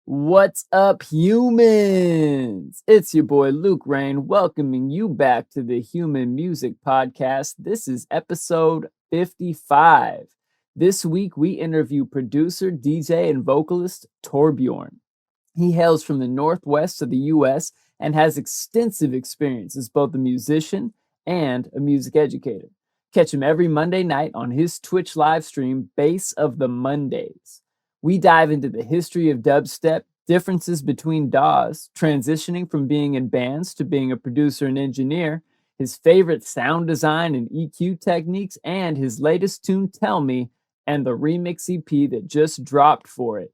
What's up, humans? It's your boy Luke Rain welcoming you back to the Human Music Podcast. This is episode 55. This week, we interview producer, DJ, and vocalist Torbjorn. He hails from the northwest of the U.S. and has extensive experience as both a musician and a music educator. Catch him every Monday night on his Twitch live stream, Bass of the Mondays. We dive into the history of dubstep, differences between DAWs, transitioning from being in bands to being a producer and engineer, his favorite sound design and EQ techniques, and his latest tune, Tell Me, and the remix EP that just dropped for it.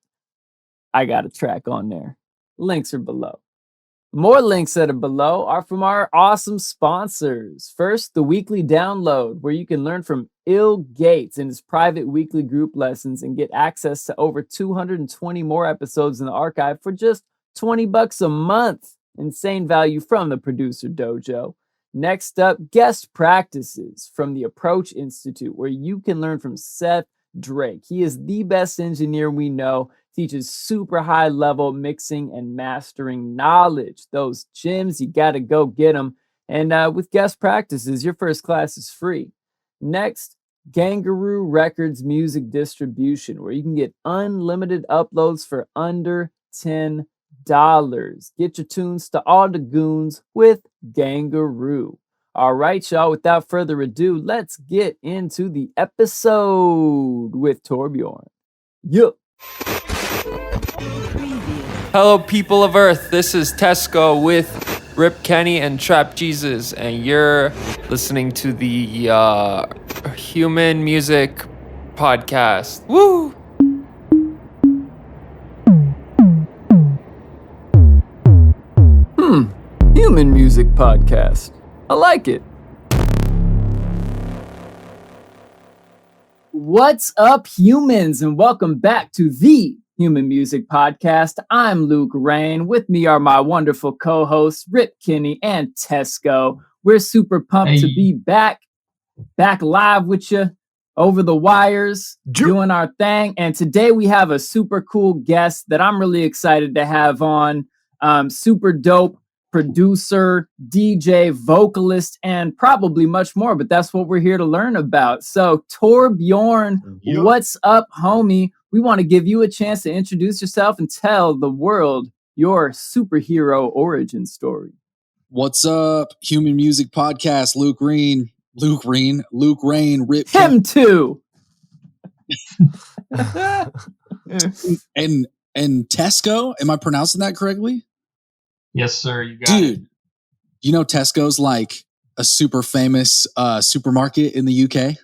I got a track on there. Links are below. More links that are below are from our awesome sponsors. First, the weekly download, where you can learn from Ill Gates in his private weekly group lessons and get access to over 220 more episodes in the archive for just $20 a month. Insane value from the Producer Dojo. Next up, guest practices from the Approach Institute, where you can learn from Seth Drake. He is the best engineer we know. Teaches super high level mixing and mastering knowledge. Those gems, you got to go get them. And with guest practices, your first class is free. Next, Gvngaroo Records music distribution, where you can get unlimited uploads for under $10. Get your tunes to all the goons with Gvngaroo. All right, y'all, without further ado, let's get into the episode with Torbjorn. Yup. Hello, people of Earth. This is Tesco with Rip Kenny and Trap Jesus, and you're listening to the Human Music Podcast. Woo! Human Music Podcast. I like it. What's up, humans, and welcome back to the Human Music Podcast. I'm Luke Rain. With me are my wonderful co-hosts, Rip Kenny and Tesco. We're super pumped to be back live with you over the wires, doing our thing. And today we have a super cool guest that I'm really excited to have on. Super dope producer, DJ, vocalist, and probably much more, but that's what we're here to learn about. So Torbjorn, what's up, homie? We want to give you a chance to introduce yourself and tell the world your superhero origin story. What's up, Human Music Podcast? Luke Rain, Rip Him too. and Tesco. Am I pronouncing that correctly? Yes, sir. You got Dude, you know Tesco's like a super famous supermarket in the UK?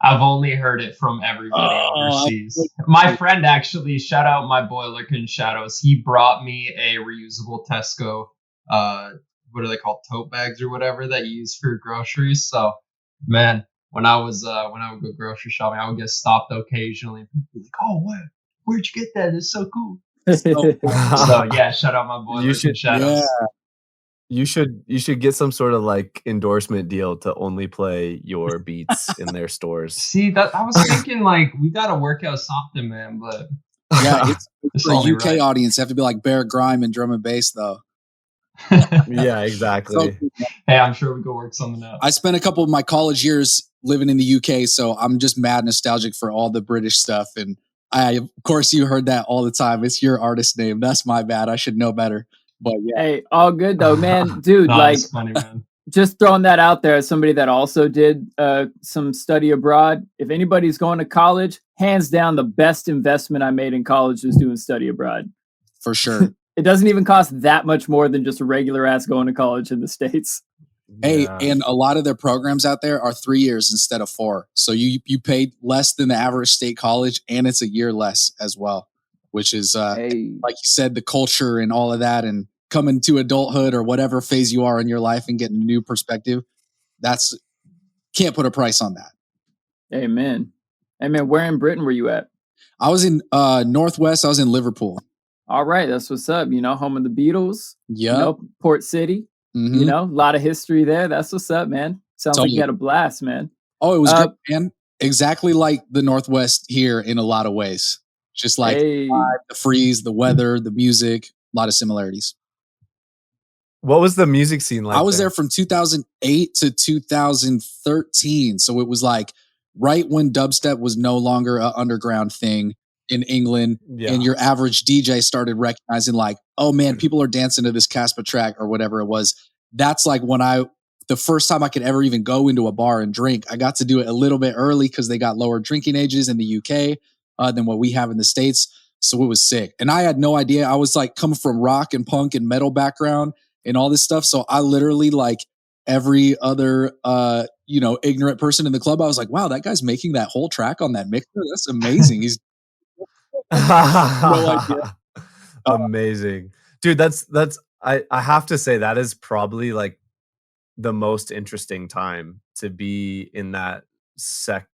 I've only heard it from everybody overseas. My friend actually, shout out my boy Lurkin Shadows, he brought me a reusable Tesco, what are they called, tote bags or whatever that you use for groceries. So, man, when I would go grocery shopping, I would get stopped occasionally. People would be like, "Oh, where'd you get that? It's so cool." So yeah, shout out my boy Lurkin Shadows. Yeah. You should get some sort of like endorsement deal to only play your beats in their stores. See, that I was thinking like we gotta work out something, man. But Yeah, it's for the UK right. audience. You have to be like Bear Grime and drum and bass, though. Yeah, exactly. Hey, I'm sure we could work something out. I spent a couple of my college years living in the UK, so I'm just mad nostalgic for all the British stuff. And of course, you heard that all the time. It's your artist name. That's my bad. I should know better. But yeah. Hey, all good though, man. Dude, That's funny, man. Just throwing that out there as somebody that also did some study abroad. If anybody's going to college, hands down, the best investment I made in college was doing study abroad. For sure. It doesn't even cost that much more than just a regular ass going to college in the States. Hey, Yeah. and a lot of their programs out there are 3 years instead of 4. So you pay less than the average state college, and it's a year less as well, which is, like you said, the culture and all of that, and coming to adulthood or whatever phase you are in your life and getting a new perspective. Can't put a price on that. Amen. Where in Britain were you at? I was in Northwest. I was in Liverpool. All right, that's what's up. You know, home of the Beatles. Yeah. You know, Port City. Mm-hmm. You know, a lot of history there. That's what's up, man. Sounds like you had a blast, man. Oh, it was great, man. Exactly like the Northwest here in a lot of ways. Just like the freeze, the weather, the music, a lot of similarities. What was the music scene like? I was there from 2008 to 2013. So it was like right when dubstep was no longer an underground thing in England. Yeah. And your average DJ started recognizing like, oh man, people are dancing to this Casper track or whatever it was. That's like when the first time I could ever even go into a bar and drink. I got to do it a little bit early because they got lower drinking ages in the UK than what we have in the States. So it was sick. And I had no idea. I was like coming from rock and punk and metal background and all this stuff. So I literally like every other, ignorant person in the club, I was like, wow, that guy's making that whole track on that mixer. That's amazing. He's no idea. Amazing. Dude, I have to say that is probably like the most interesting time to be in that sect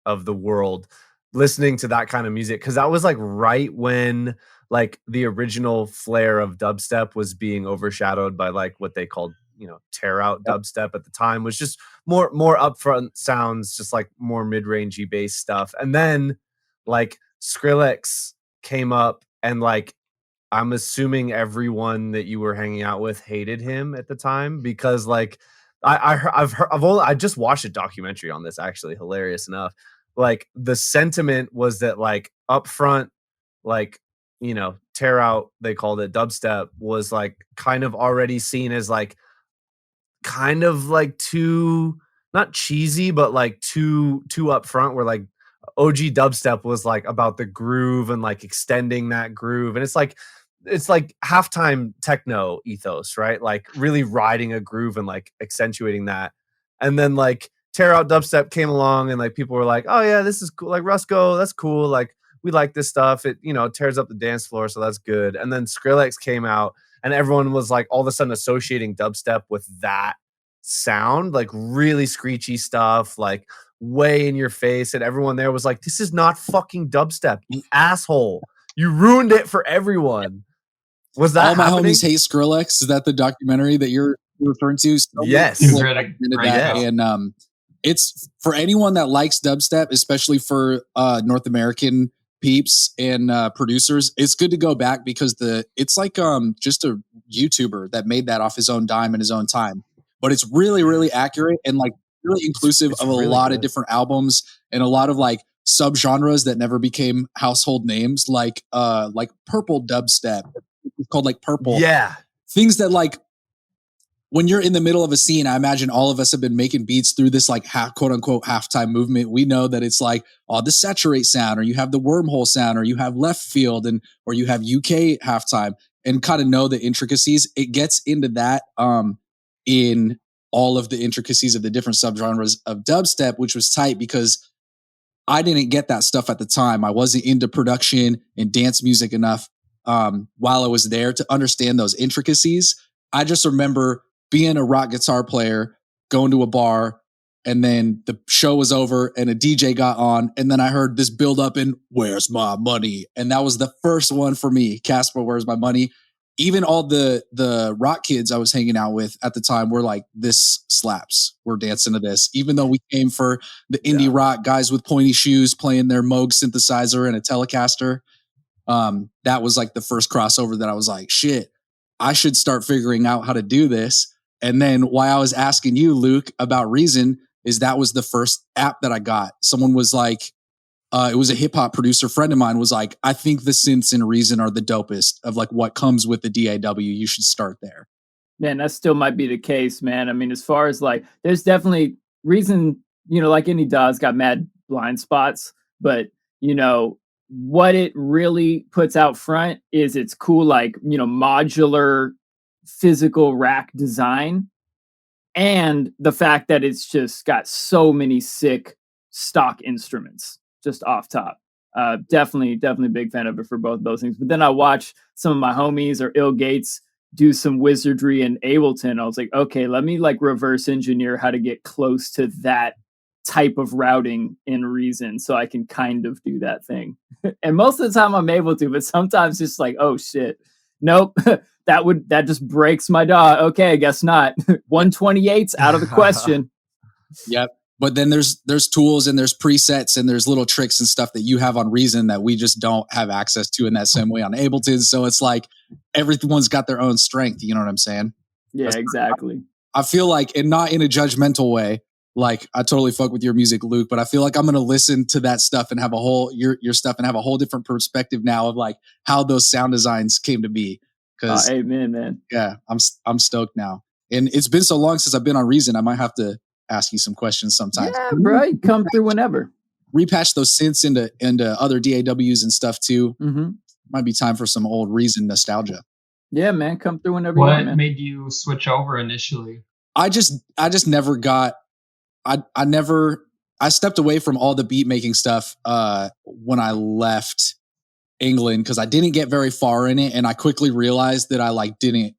of the world listening to that kind of music, because that was like right when like the original flair of dubstep was being overshadowed by like what they called tear out dubstep at the time, was just more upfront sounds, just like more mid-rangey bass stuff. And then like Skrillex came up, and like I'm assuming everyone that you were hanging out with hated him at the time, because like I just watched a documentary on this, actually, hilarious enough. Like the sentiment was that like up front, like tear out, they called it, dubstep was like kind of already seen as like kind of like too, not cheesy, but like too up front, where like OG dubstep was like about the groove and like extending that groove. And it's like halftime techno ethos, right? Like really riding a groove and like accentuating that. And then like tear out dubstep came along, and like people were like, oh yeah, this is cool. Like Rusko, that's cool. Like we like this stuff. It, tears up the dance floor. So that's good. And then Skrillex came out, and everyone was like all of a sudden associating dubstep with that sound, like really screechy stuff, like way in your face. And everyone there was like, this is not fucking dubstep, you asshole. You ruined it for everyone. Was that All my happening? homies hate Skrillex? Is that the documentary that you're referring to? Yes. And it's for anyone that likes dubstep, especially for North American peeps and producers. It's good to go back because it's like just a YouTuber that made that off his own dime in his own time. But it's really, really accurate and like really inclusive of a lot of different albums and a lot of like subgenres that never became household names, like purple dubstep. It's called like purple. Yeah. Things that like when you're in the middle of a scene, I imagine all of us have been making beats through this like quote unquote halftime movement. We know that it's like, the saturate sound, or you have the wormhole sound, or you have left field, or you have UK halftime, and kind of know the intricacies. It gets into that in all of the intricacies of the different subgenres of dubstep, which was tight because I didn't get that stuff at the time. I wasn't into production and dance music enough while I was there to understand those intricacies. I just remember being a rock guitar player, going to a bar, and then the show was over and a DJ got on, and then I heard this build up in "Where's My Money?" And that was the first one for me. Casper, Where's My Money? Even all the rock kids I was hanging out with at the time were like, this slaps. We're dancing to this. Even though we came for the indie rock guys with pointy shoes playing their Moog synthesizer and a Telecaster. That was like the first crossover that I was like, shit, I should start figuring out how to do this. And then why I was asking you, Luke, about Reason is that was the first app that I got. Someone was like, it was a hip hop producer friend of mine was like, I think the synths in Reason are the dopest of like what comes with the DAW. You should start there. Man, that still might be the case, man. I mean, as far as like, there's definitely Reason, like any DAW's got mad blind spots, but what it really puts out front is it's cool, like, modular physical rack design, and the fact that it's just got so many sick stock instruments just off top. Definitely big fan of it for both of those things. But then I watch some of my homies or Ill Gates do some wizardry in Ableton. I was like, okay, let me like reverse engineer how to get close to that type of routing in Reason so I can kind of do that thing. And most of the time I'm able to, but sometimes it's like, oh shit, nope, that just breaks my DAW. Okay, I guess not. 128's out of the question. Yep. But then there's tools and there's presets and there's little tricks and stuff that you have on Reason that we just don't have access to in that same way on Ableton. So it's like everyone's got their own strength. You know what I'm saying? Yeah, exactly. I feel like, and not in a judgmental way, like I totally fuck with your music, Luke, but I feel like I'm going to listen to that stuff and have your stuff and have a whole different perspective now of like how those sound designs came to be. Cause amen, man. Yeah, I'm stoked now. And it's been so long since I've been on Reason. I might have to ask you some questions sometimes. Yeah, bro, come through whenever. Repatch those synths into other DAWs and stuff too. Mm-hmm. Might be time for some old Reason nostalgia. Yeah, man, come through whenever you want, man. What made you switch over initially? I just never got. I stepped away from all the beat making stuff when I left England because I didn't get very far in it, and I quickly realized that I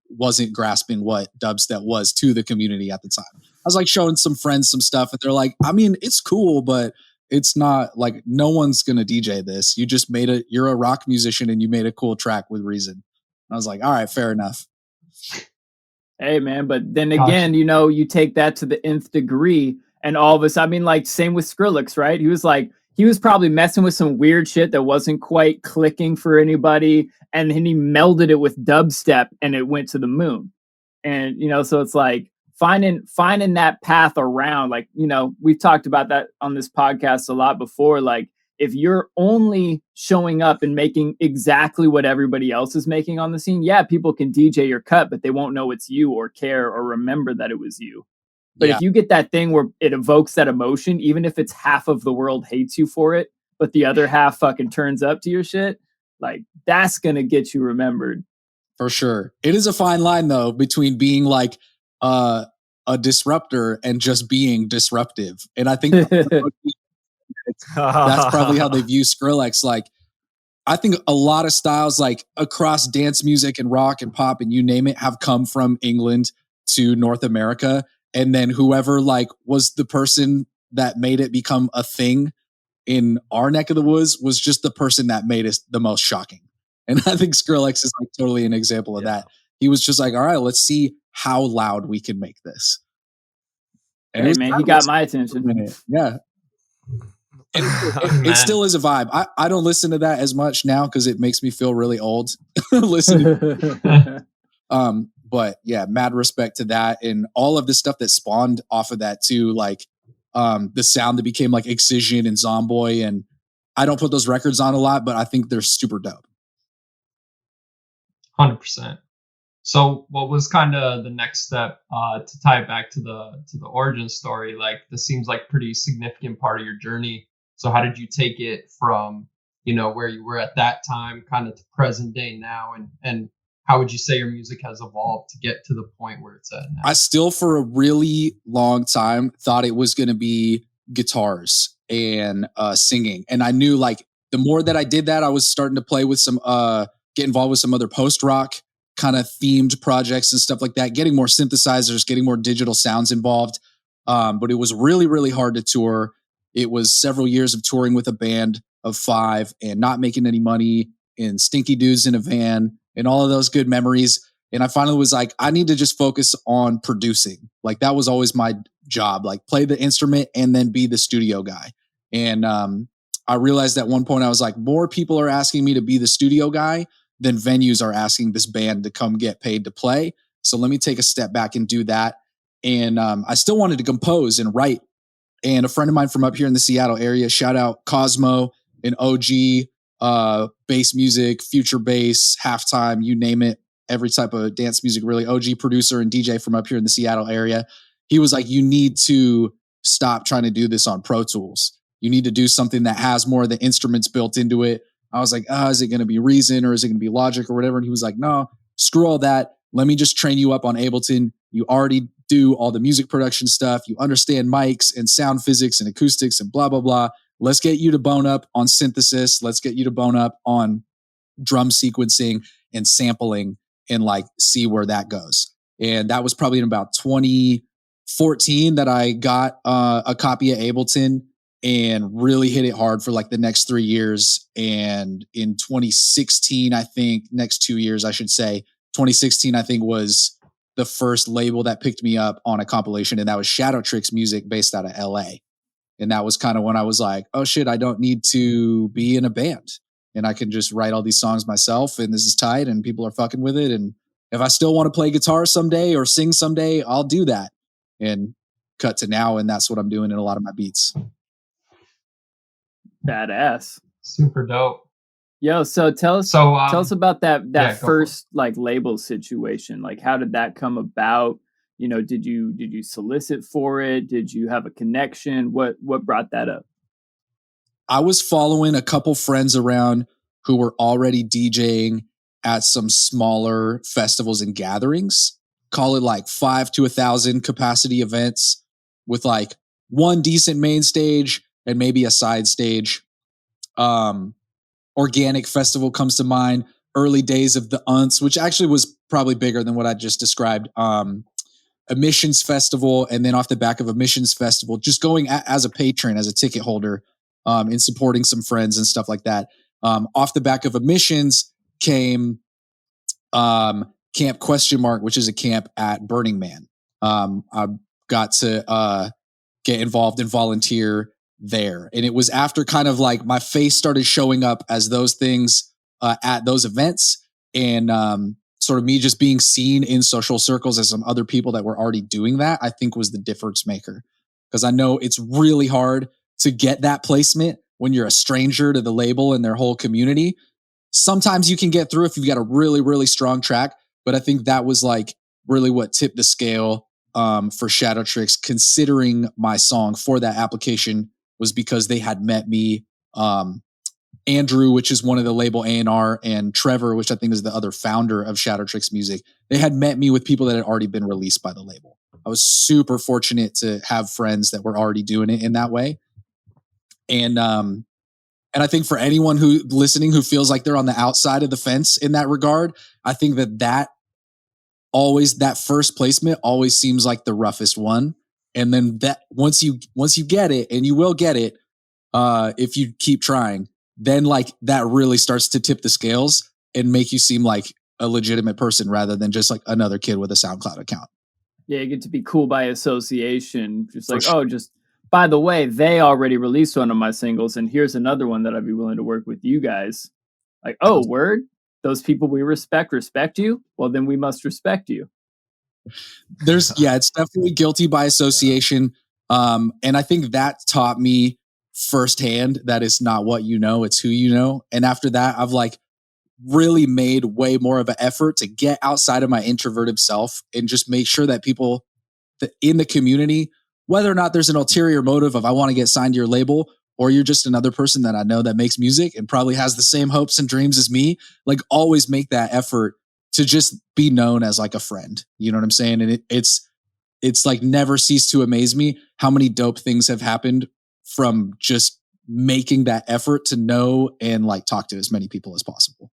wasn't grasping what dubstep was to the community at the time. I was like showing some friends some stuff, and they're like, I mean, it's cool, but it's not like no one's gonna DJ this. You just you're a rock musician and you made a cool track with Reason. I was like, all right, fair enough. Hey, man, but then again, you know, you take that to the nth degree, and all of us, I mean, like, same with Skrillex, right? He was probably messing with some weird shit that wasn't quite clicking for anybody, and then he melded it with dubstep, and it went to the moon. And, you know, so it's like finding that path around, like, you know, we've talked about that on this podcast a lot before, like, if you're only showing up and making exactly what everybody else is making on the scene, yeah, people can DJ your cut, but they won't know it's you or care or remember that it was you. But if you get that thing where it evokes that emotion, even if it's half of the world hates you for it, but the other half fucking turns up to your shit, like that's going to get you remembered. For sure. It is a fine line though, between being like a disruptor and just being disruptive. And I think that's probably how they view Skrillex. Like, I think a lot of styles, like across dance music and rock and pop and you name it, have come from England to North America. And then whoever like was the person that made it become a thing in our neck of the woods was just the person that made it the most shocking. And I think Skrillex is like totally an example of that. He was just like, all right, let's see how loud we can make this. And hey, man, he got my attention. Yeah. It still is a vibe. I don't listen to that as much now because it makes me feel really old listening. But yeah, mad respect to that and all of the stuff that spawned off of that too, like the sound that became like Excision and Zomboy. And I don't put those records on a lot, but I think they're super dope. 100%. So what was kind of the next step to tie it back to the origin story? Like this seems like pretty significant part of your journey. So how did you take it from, you know, where you were at that time kind of to present day now? And how would you say your music has evolved to get to the point where it's at now? I still, for a really long time, thought it was going to be guitars and singing. And I knew like the more that I did that, I was starting to play with some, get involved with some other post-rock kind of themed projects and stuff like that, getting more synthesizers, getting more digital sounds involved. But it was really, really hard to tour. It was several years of touring with a band of 5 and not making any money and stinky dudes in a van and all of those good memories. And I finally was like, I need to just focus on producing. Like that was always my job, like play the instrument and then be the studio guy. And I realized at one point I was like, more people are asking me to be the studio guy than venues are asking this band to come get paid to play. So let me take a step back and do that. And I still wanted to compose and write. And a friend of mine from up here in the Seattle area, shout out Cosmo, an OG, bass music, future bass, halftime, you name it, every type of dance music, really OG producer and DJ from up here in the Seattle area. He was like, you need to stop trying to do this on Pro Tools. You need to do something that has more of the instruments built into it. I was like, is it going to be Reason or is it going to be Logic or whatever? And he was like, no, screw all that. Let me just train you up on Ableton. You already do all the music production stuff. You understand mics and sound physics and acoustics and blah, blah, blah. Let's get you to bone up on synthesis. Let's get you to bone up on drum sequencing and sampling and like see where that goes. And that was probably in about 2014 that I got a copy of Ableton and really hit it hard for like the next 3 years. And in 2016, I think next 2 years, I should say 2016, I think was the first label that picked me up on a compilation. And that was Shadow Tricks Music based out of LA. And that was kind of when I was like, oh shit, I don't need to be in a band and I can just write all these songs myself and this is tight and people are fucking with it. And if I still want to play guitar someday or sing someday, I'll do that. And cut to now. And that's what I'm doing in a lot of my beats. Badass. Super dope. Yo, so tell us about that first like label situation. Like, how did that come about? You know, did you solicit for it? Did you have a connection? What brought that up? I was following a couple friends around who were already DJing at some smaller festivals and gatherings. Call it like 5 to 1,000 capacity events with like one decent main stage and maybe a side stage. Organic Festival comes to mind. Early days of the Unts, which actually was probably bigger than what I just described. Emissions Festival, and then off the back of Emissions Festival, just going as a patron, as a ticket holder, and supporting some friends and stuff like that. Off the back of Emissions came Camp Question Mark, which is a camp at Burning Man. I got to get involved and volunteer there. And it was after kind of like my face started showing up as those things at those events, and sort of me just being seen in social circles as some other people that were already doing that, I think was the difference maker. Because I know it's really hard to get that placement when you're a stranger to the label and their whole community. Sometimes you can get through if you've got a really, really strong track, but I think that was like really what tipped the scale for Shadow Tricks, considering my song for that application, was because they had met me, Andrew, which is one of the label A&R, and Trevor, which I think is the other founder of Shadow Tricks Music. They had met me with people that had already been released by the label. I was super fortunate to have friends that were already doing it in that way. And I think for anyone who listening who feels like they're on the outside of the fence in that regard, I think that first placement always seems like the roughest one. And then that once you get it, and you will get it, if you keep trying, then like that really starts to tip the scales and make you seem like a legitimate person rather than just like another kid with a SoundCloud account. Yeah, you get to be cool by association. Just like, just by the way, they already released one of my singles, and here's another one that I'd be willing to work with you guys. Like, oh, word? Those people we respect you? Well, then we must respect you. It's definitely guilty by association. And I think that taught me firsthand that it's not what you know, it's who you know. And after that, I've like really made way more of an effort to get outside of my introverted self and just make sure that people in the community, whether or not there's an ulterior motive of I want to get signed to your label, or you're just another person that I know that makes music and probably has the same hopes and dreams as me, like always make that effort to just be known as like a friend. You know what I'm saying? And it's like never ceased to amaze me how many dope things have happened from just making that effort to know and like talk to as many people as possible.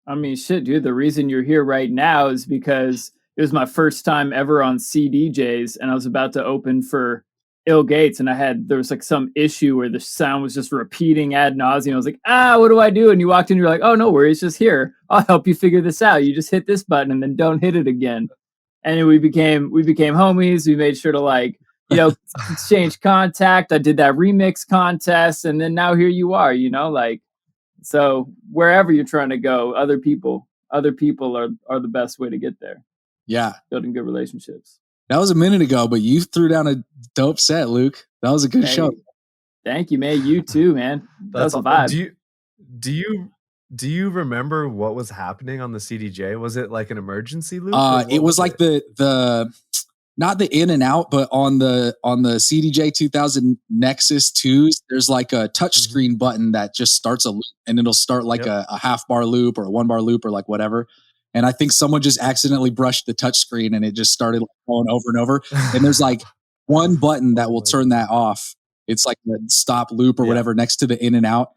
I mean, shit, dude, the reason you're here right now is because it was my first time ever on CDJs, and I was about to open for Ill Gates, and there was like some issue where the sound was just repeating ad nauseum. I was like, what do I do? And you walked in, you're like, oh, no worries, just here. I'll help you figure this out. You just hit this button and then don't hit it again. And we became homies. We made sure to like, exchange contact. I did that remix contest, and then now here you are, like, so wherever you're trying to go, other people are the best way to get there. Yeah. Building good relationships. That was a minute ago, but you threw down a dope set, Luke. That was a good show. Thank you, man. You too, man. That's a vibe. Do you remember what was happening on the CDJ? Was it like an emergency loop? It was like the not the in and out, but on the CDJ 2000 Nexus 2s, there's like a touchscreen button that just starts a loop, and it'll start like a half bar loop or a 1 bar loop or like whatever. And I think someone just accidentally brushed the touchscreen and it just started like going over and over. And there's like one button that will turn that off. It's like the stop loop or whatever next to the in and out.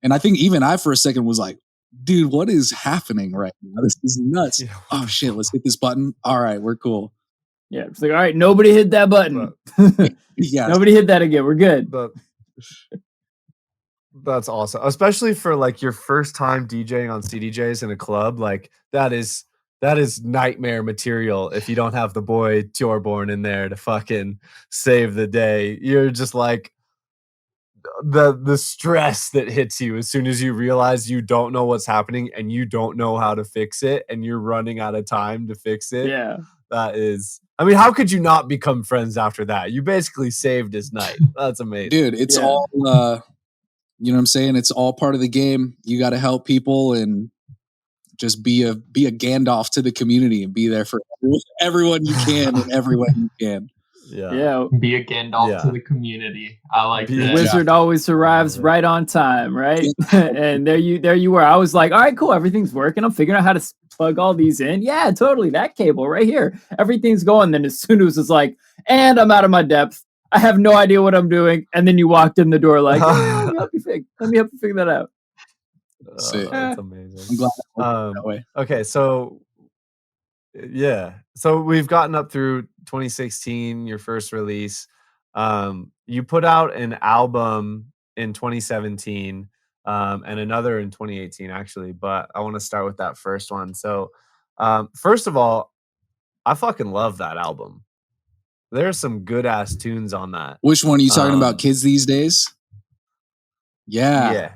And I think even I for a second was like, dude, what is happening right now? This is nuts. Yeah. Oh shit, let's hit this button. All right, we're cool. Yeah, it's like, all right, nobody hit that button. Yeah, nobody hit that again. We're good. That's awesome, especially for like your first time DJing on CDJs in a club. Like that is nightmare material. If you don't have the boy Torbjorn in there to fucking save the day, you're just like, the stress that hits you as soon as you realize you don't know what's happening and you don't know how to fix it and you're running out of time to fix it. Yeah. That is, I mean, how could you not become friends after that? You basically saved his night. That's amazing. Dude, it's all, you know what I'm saying? It's all part of the game. You got to help people and just be a Gandalf to the community and be there for everyone you can and everyone you can. Yeah. Be a Gandalf to the community. I like that. The wizard always arrives right on time, right? And there you were. I was like, all right, cool. Everything's working. I'm figuring out how to plug all these in. Yeah, totally. That cable right here. Everything's going. Then as soon as it's like, and I'm out of my depth. I have no idea what I'm doing. And then you walked in the door like, let me help you figure that out. That's amazing. I'm glad that way. Okay, so yeah. So we've gotten up through 2016, your first release. You put out an album in 2017 and another in 2018, actually. But I want to start with that first one. So first of all, I fucking love that album. There's some good ass tunes on that. Which one are you talking about? Kids These Days? Yeah.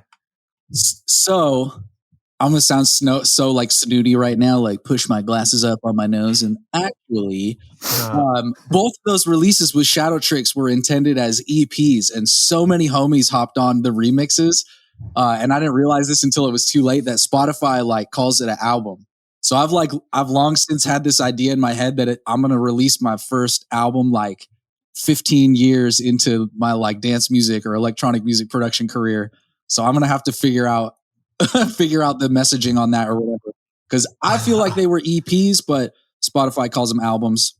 So I'm gonna sound so like snooty right now, like push my glasses up on my nose. And actually, both of those releases with Shadow Tricks were intended as EPs, and so many homies hopped on the remixes. And I didn't realize this until it was too late that Spotify like calls it an album. So I've long since had this idea in my head that I'm gonna release my first album like 15 years into my like dance music or electronic music production career. So I'm gonna have to figure out the messaging on that or whatever, because I feel like they were EPs, but Spotify calls them albums.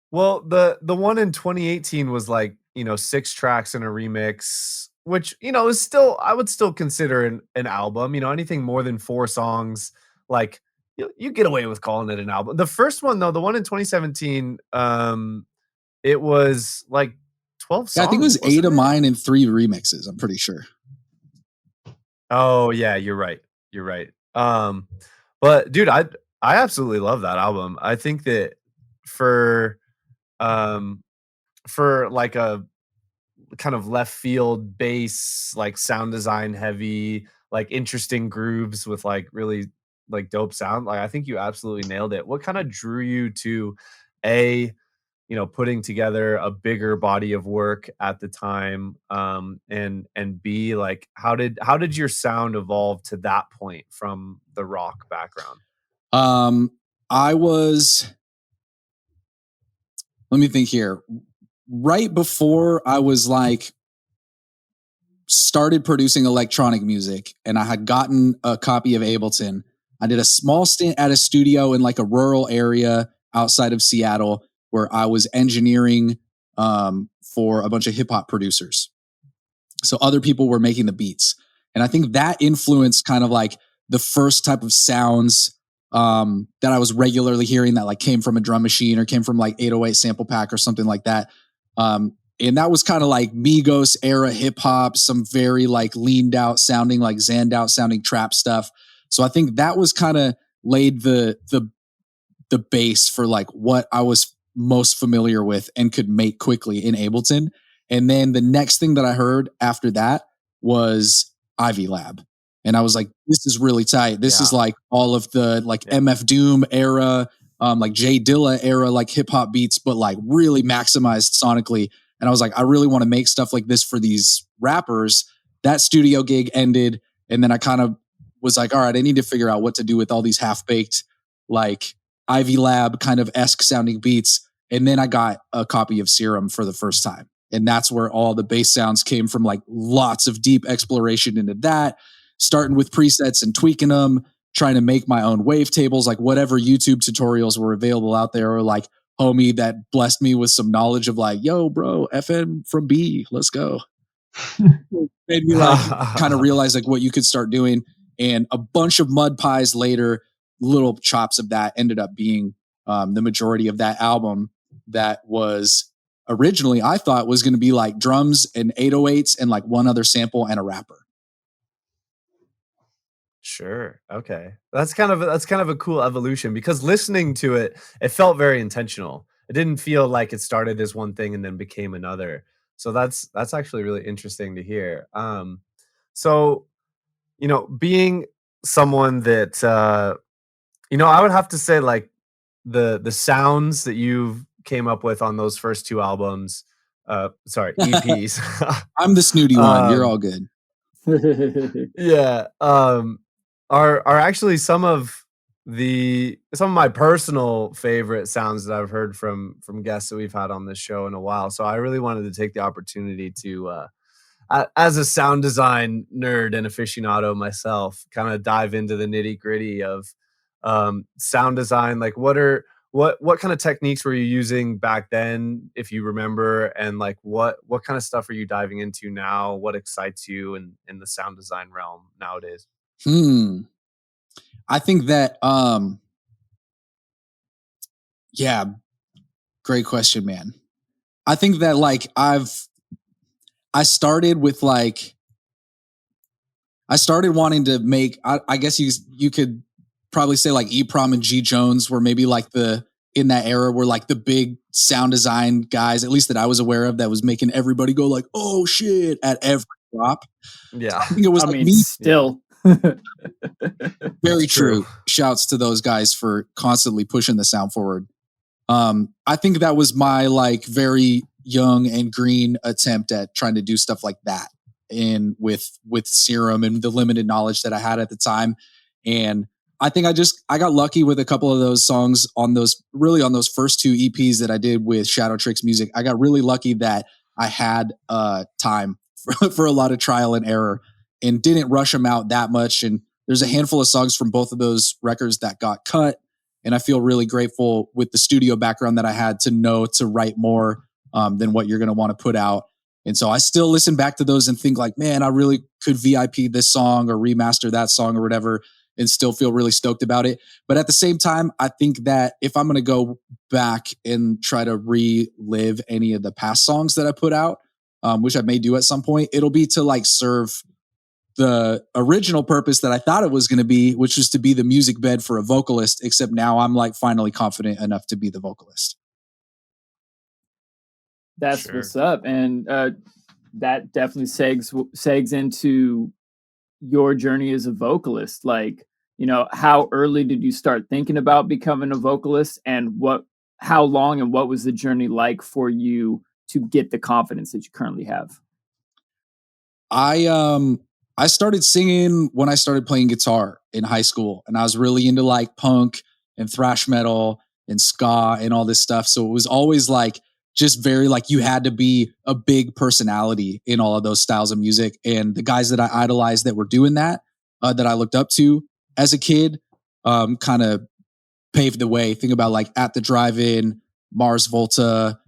Well, the one in 2018 was like 6 tracks in a remix, which is still, I would still consider an album. Anything more than 4 songs, like you get away with calling it an album. The first one though, the one in 2017, it was like 12 songs. Yeah, I think it was 8 of mine and 3 remixes. I'm pretty sure. Oh yeah, you're right. But dude, I absolutely love that album. I think that for like a kind of left field bass, like sound design heavy, like interesting grooves with like really like dope sound, like I think you absolutely nailed it. What kind of drew you to putting together a bigger body of work at the time, and B, like how did your sound evolve to that point from the rock background? Let me think here. Right before I was like started producing electronic music and I had gotten a copy of Ableton, I did a small stint at a studio in like a rural area outside of Seattle where I was engineering for a bunch of hip hop producers. So other people were making the beats. And I think that influenced kind of like the first type of sounds that I was regularly hearing that like came from a drum machine or came from like 808 sample pack or something like that. And that was kind of like Migos era hip hop, some very like leaned out sounding, like zanned out sounding trap stuff. So I think that was kind of laid the base for like what I was most familiar with and could make quickly in Ableton. And then the next thing that I heard after that was Ivy Lab. And I was like, this is really tight. This is like all of the like MF Doom era, like Jay Dilla era, like hip hop beats, but like really maximized sonically. And I was like, I really want to make stuff like this for these rappers. That studio gig ended. And then I kind of was like, all right, I need to figure out what to do with all these half-baked, like Ivy Lab kind of esque sounding beats. And then I got a copy of Serum for the first time. And that's where all the bass sounds came from, like lots of deep exploration into that, starting with presets and tweaking them, trying to make my own wavetables, like whatever YouTube tutorials were available out there, or like homie that blessed me with some knowledge of like, yo, bro, FM from B, let's go. Made me like kind of realize like what you could start doing. And a bunch of mud pies later, little chops of that ended up being the majority of that album that was originally I thought was going to be like drums and 808s and like one other sample and a rapper. Sure. Okay. That's kind of a cool evolution, because listening to it, it felt very intentional. It didn't feel like it started as one thing and then became another. So that's actually really interesting to hear. So, you know, being someone that you know, I would have to say like the sounds that you've came up with on those first two albums, sorry, EPs. I'm the snooty one. You're all good. Yeah, are actually some of my personal favorite sounds that I've heard from guests that we've had on this show in a while. So I really wanted to take the opportunity to as a sound design nerd and aficionado myself, kind of dive into the nitty gritty of sound design. Like, what kind of techniques were you using back then, if you remember, and like what kind of stuff are you diving into now? What excites you in the sound design realm nowadays? I think that yeah, great question, man. I think that like I started wanting to make, I guess you could probably say like EPROM and G Jones were maybe like in that era were like the big sound design guys, at least that I was aware of, that was making everybody go like, oh shit, at every drop. Yeah. I think it was me still. Very true. Shouts to those guys for constantly pushing the sound forward. I think that was my like very young and green attempt at trying to do stuff like that with Serum and the limited knowledge that I had at the time. And I think I got lucky with a couple of those songs on those first two EPs that I did with Shadow Tricks Music. I got really lucky that I had time for a lot of trial and error and didn't rush them out that much. And there's a handful of songs from both of those records that got cut. And I feel really grateful with the studio background that I had to know to write more than what you're going to want to put out. And so I still listen back to those and think like, man, I really could VIP this song or remaster that song or whatever, and still feel really stoked about it. But at the same time, I think that if I'm going to go back and try to relive any of the past songs that I put out, which I may do at some point, it'll be to like serve the original purpose that I thought it was going to be, which was to be the music bed for a vocalist, except now I'm like finally confident enough to be the vocalist. That's what's up. And that definitely segs into your journey as a vocalist. Like, you know, how early did you start thinking about becoming a vocalist, and how long and what was the journey like for you to get the confidence that you currently have? I started singing when I started playing guitar in high school, and I was really into like punk and thrash metal and ska and all this stuff. So it was always like just very like you had to be a big personality in all of those styles of music. And the guys that I idolized that were doing that, that I looked up to as a kid, kind of paved the way. Think about like At the Drive-In, Mars Volta,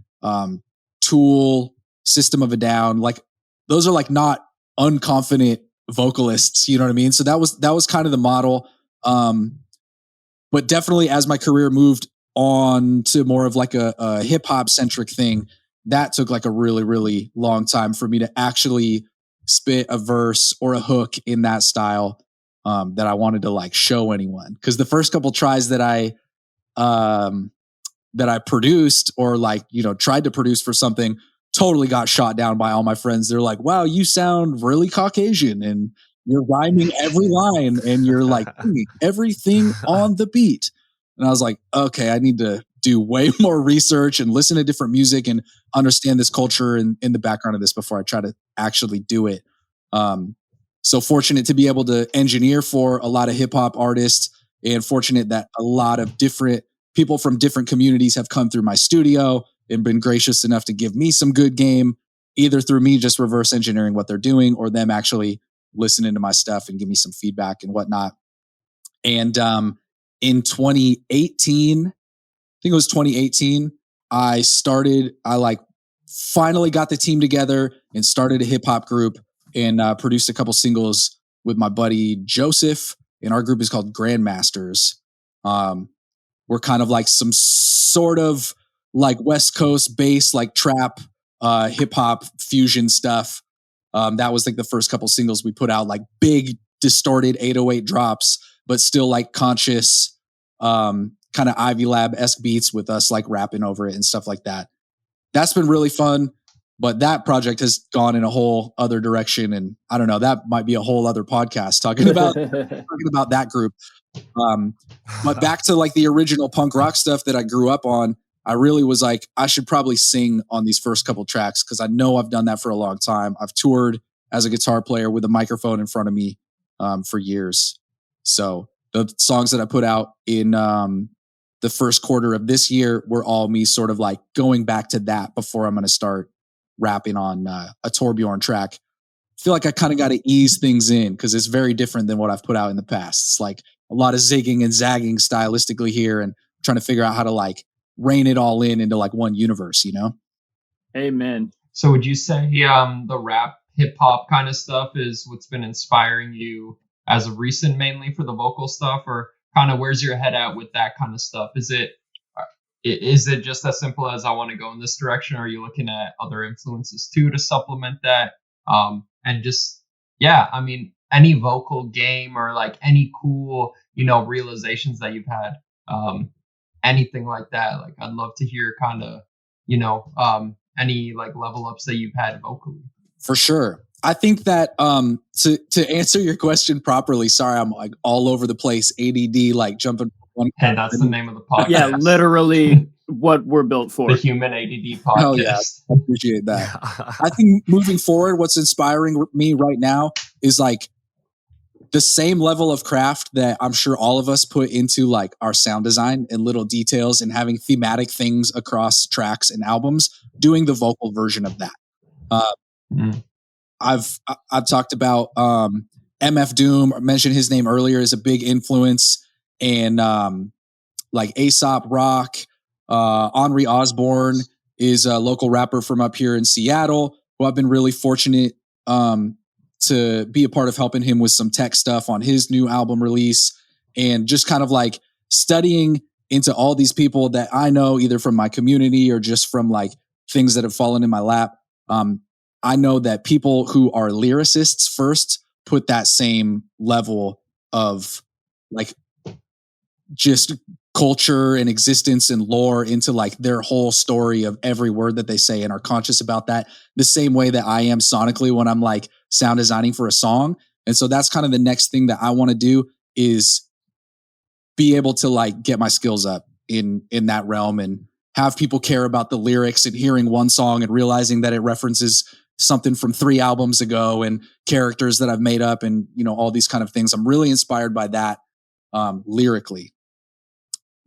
Tool, System of a Down. Like those are like not unconfident vocalists, you know what I mean? So that was kind of the model. But definitely as my career moved on to more of like a hip hop centric thing, that took like a really, really long time for me to actually spit a verse or a hook in that style that I wanted to like show anyone. Cause the first couple tries that I produced or like, you know, tried to produce for something totally got shot down by all my friends. They're like, wow, you sound really Caucasian and you're rhyming every line and you're like everything on the beat. And I was like, okay, I need to do way more research and listen to different music and understand this culture and in the background of this before I try to actually do it. So fortunate to be able to engineer for a lot of hip hop artists, and fortunate that a lot of different people from different communities have come through my studio and been gracious enough to give me some good game, either through me just reverse engineering what they're doing or them actually listening to my stuff and give me some feedback and whatnot. And in 2018, I think it was 2018, I like finally got the team together and started a hip hop group and produced a couple singles with my buddy Joseph. And our group is called Grandmasters. We're kind of like some sort of like West Coast bass, like trap, hip hop fusion stuff. That was like the first couple singles we put out, like big distorted 808 drops, but still like conscious, kind of Ivy Lab-esque beats with us like rapping over it and stuff like that. That's been really fun. But that project has gone in a whole other direction, and I don't know. That might be a whole other podcast talking about that group. But back to like the original punk rock stuff that I grew up on, I really was like, I should probably sing on these first couple tracks because I know I've done that for a long time. I've toured as a guitar player with a microphone in front of me for years. So the songs that I put out in the first quarter of this year were all me sort of like going back to that before I'm going to start rapping on a Torbjorn track. I feel like I kind of got to ease things in because it's very different than what I've put out in the past. It's like a lot of zigging and zagging stylistically here and trying to figure out how to like rein it all in into like one universe, you know? Amen. So would you say the rap hip hop kind of stuff is what's been inspiring you as of recent, mainly for the vocal stuff, or kind of where's your head at with that kind of stuff? Is it just as simple as I want to go in this direction, or are you looking at other influences too to supplement that? And just, yeah, I mean, any vocal game or like any cool, realizations that you've had, anything like that. Like, I'd love to hear kind of, any like level ups that you've had vocally. For sure. I think that to answer your question properly, sorry, I'm like all over the place, ADD, like jumping. Hey, that's the name of the podcast. Yeah, literally what we're built for. The Human ADD podcast. Oh yeah, I appreciate that. I think moving forward, what's inspiring me right now is like the same level of craft that I'm sure all of us put into like our sound design and little details and having thematic things across tracks and albums, doing the vocal version of that. I've talked about MF Doom, I mentioned his name earlier, is a big influence, and like Aesop Rock, Henri Osborne is a local rapper from up here in Seattle, who I've been really fortunate to be a part of helping him with some tech stuff on his new album release, and just kind of like studying into all these people that I know either from my community or just from like things that have fallen in my lap. I know that people who are lyricists first put that same level of like just culture and existence and lore into like their whole story of every word that they say and are conscious about that the same way that I am sonically when I'm like sound designing for a song. And so that's kind of the next thing that I want to do is be able to like get my skills up in that realm and have people care about the lyrics and hearing one song and realizing that it references something from 3 albums ago and characters that I've made up and, all these kind of things. I'm really inspired by that lyrically.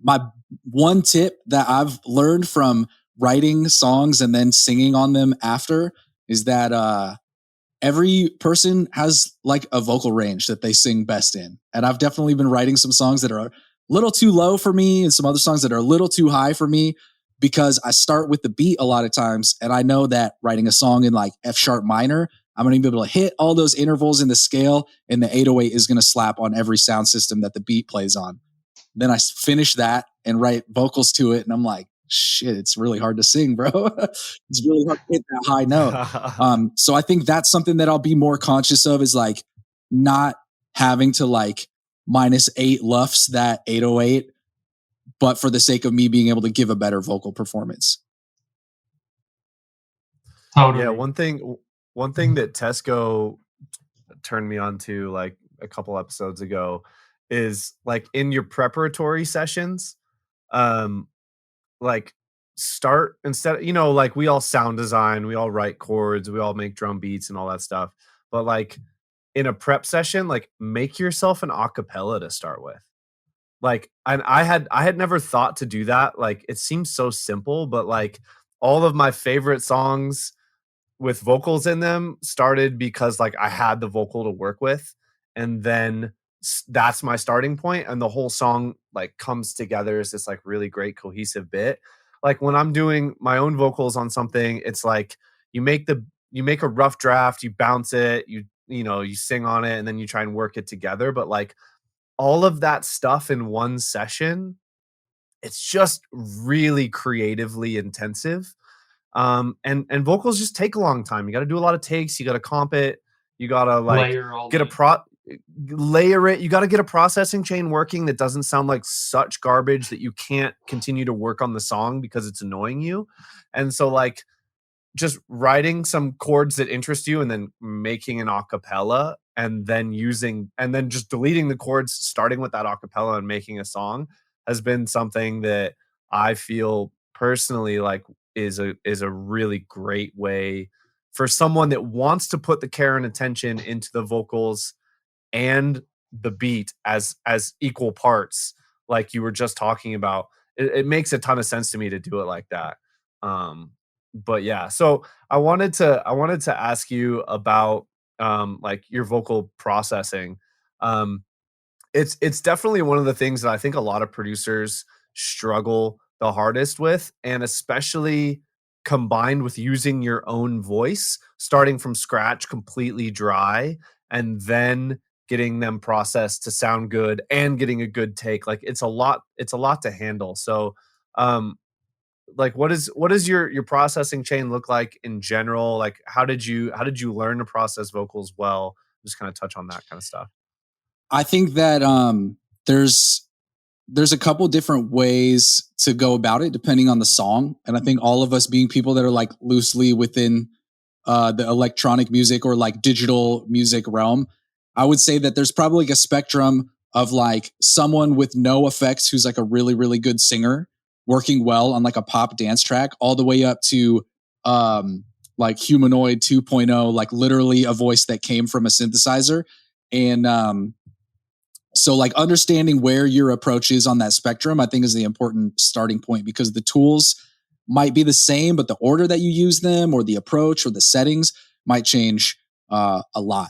My one tip that I've learned from writing songs and then singing on them after is that every person has like a vocal range that they sing best in. And I've definitely been writing some songs that are a little too low for me and some other songs that are a little too high for me because I start with the beat a lot of times. And I know that writing a song in like F sharp minor, I'm going to be able to hit all those intervals in the scale, and the 808 is going to slap on every sound system that the beat plays on. Then I finish that and write vocals to it. And I'm like, shit, it's really hard to sing, bro. It's really hard to hit that high note. So I think that's something that I'll be more conscious of is like not having to like -8 luffs that 808, but for the sake of me being able to give a better vocal performance. Totally. Yeah, one thing that Tesco turned me on to like a couple episodes ago is like in your preparatory sessions, like start instead, like we all sound design, we all write chords, we all make drum beats and all that stuff. But like in a prep session, like make yourself an acapella to start with. Like, and I had never thought to do that. Like, it seems so simple, but like all of my favorite songs with vocals in them started because like I had the vocal to work with, and then that's my starting point, and the whole song like comes together as this like really great cohesive bit. Like when I'm doing my own vocals on something, it's like you make a rough draft, you bounce it, you sing on it, and then you try and work it together. But like all of that stuff in one session, it's just really creatively intensive. And vocals just take a long time. You got to do a lot of takes. You got to comp it. You got to like layer it. You got to get a processing chain working that doesn't sound like such garbage that you can't continue to work on the song because it's annoying you. And so like just writing some chords that interest you and then making an acapella and then just deleting the chords, starting with that acapella and making a song has been something that I feel personally like is a really great way for someone that wants to put the care and attention into the vocals and the beat as equal parts, like you were just talking about. It makes a ton of sense to me to do it like that. But yeah, so I wanted to ask you about like your vocal processing. Um, it's definitely one of the things that I think a lot of producers struggle the hardest with, and especially combined with using your own voice, starting from scratch, completely dry, and then getting them processed to sound good and getting a good take. Like it's a lot to handle. So um like what is your processing chain look like in general? Like how did you learn to process vocals well? Just kind of touch on that kind of stuff. I think that there's a couple different ways to go about it depending on the song. And I think all of us being people that are like loosely within the electronic music or like digital music realm, I would say that there's probably like a spectrum of like someone with no effects who's like a really, really good singer working well on like a pop dance track, all the way up to like Humanoid 2.0, like literally a voice that came from a synthesizer. And so like understanding where your approach is on that spectrum, I think is the important starting point, because the tools might be the same, but the order that you use them or the approach or the settings might change a lot.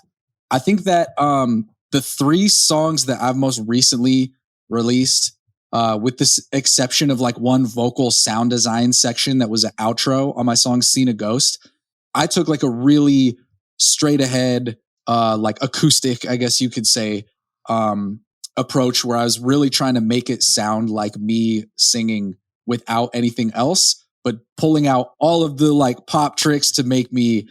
I think that the 3 songs that I've most recently released, with this exception of like one vocal sound design section that was an outro on my song Seen a Ghost, I took like a really straight ahead, like acoustic, I guess you could say, approach where I was really trying to make it sound like me singing without anything else, but pulling out all of the like pop tricks to make me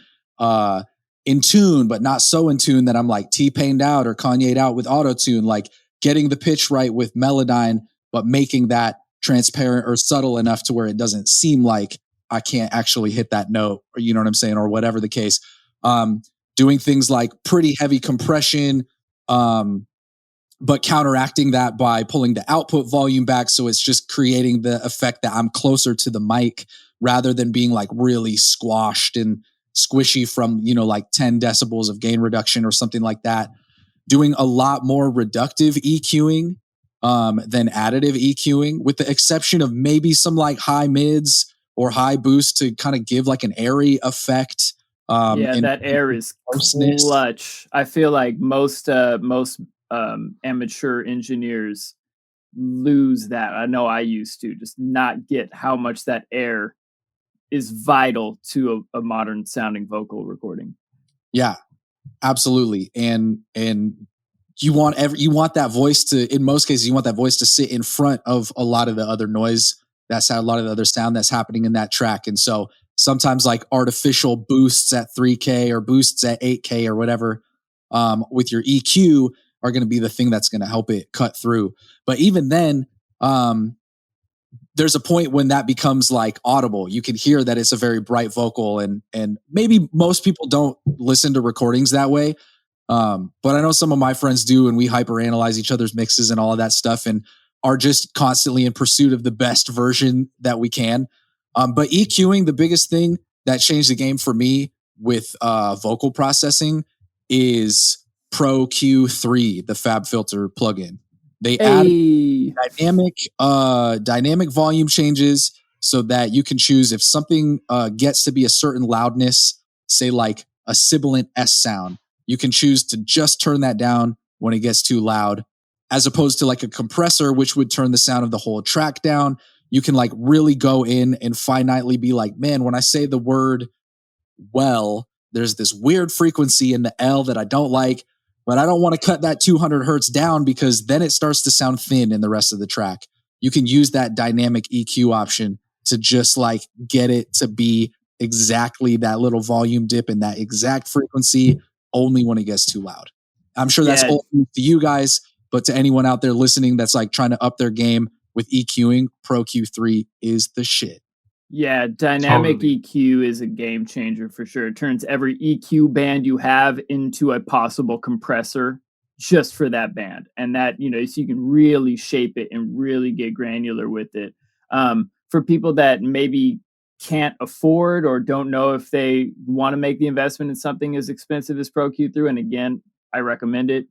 in tune, but not so in tune that I'm like T-Pained out or Kanye'd out with auto-tune, like getting the pitch right with Melodyne, but making that transparent or subtle enough to where it doesn't seem like I can't actually hit that note, or you know what I'm saying, or whatever the case. Doing things like pretty heavy compression, but counteracting that by pulling the output volume back, so it's just creating the effect that I'm closer to the mic rather than being like really squashed and squishy from, you know, like 10 decibels of gain reduction or something like that. Doing a lot more reductive EQing than additive EQing, with the exception of maybe some like high mids or high boost to kind of give like an airy effect. Yeah, that air is clutch. I feel like most amateur engineers lose that. I know I used to just not get how much that air is vital to a modern sounding vocal recording. Yeah, absolutely. And you want that voice to, in most cases, you want that voice to sit in front of a lot of the other noise, that's a lot of the other sound that's happening in that track. And so sometimes like artificial boosts at 3K or boosts at 8K or whatever, with your EQ are going to be the thing that's going to help it cut through. But even then, there's a point when that becomes like audible. You can hear that it's a very bright vocal, and maybe most people don't listen to recordings that way. But I know some of my friends do, and we hyperanalyze each other's mixes and all of that stuff, and are just constantly in pursuit of the best version that we can. But EQing, the biggest thing that changed the game for me with vocal processing is Pro Q3, the FabFilter plugin. They add dynamic volume changes so that you can choose if something gets to be a certain loudness, say like a sibilant S sound, you can choose to just turn that down when it gets too loud, as opposed to like a compressor, which would turn the sound of the whole track down. You can like really go in and finitely be like, man, when I say the word well, there's this weird frequency in the L that I don't like, but I don't want to cut that 200 hertz down because then it starts to sound thin in the rest of the track. You can use that dynamic EQ option to just like get it to be exactly that little volume dip in that exact frequency, only when it gets too loud. I'm sure that's old to you guys, but to anyone out there listening that's like trying to up their game with EQing, Pro Q3 is the shit. Yeah, dynamic EQ is a game changer for sure. It turns every EQ band you have into a possible compressor just for that band. And that, so you can really shape it and really get granular with it. For people that maybe can't afford or don't know if they want to make the investment in something as expensive as Pro Q3, and again, I recommend it.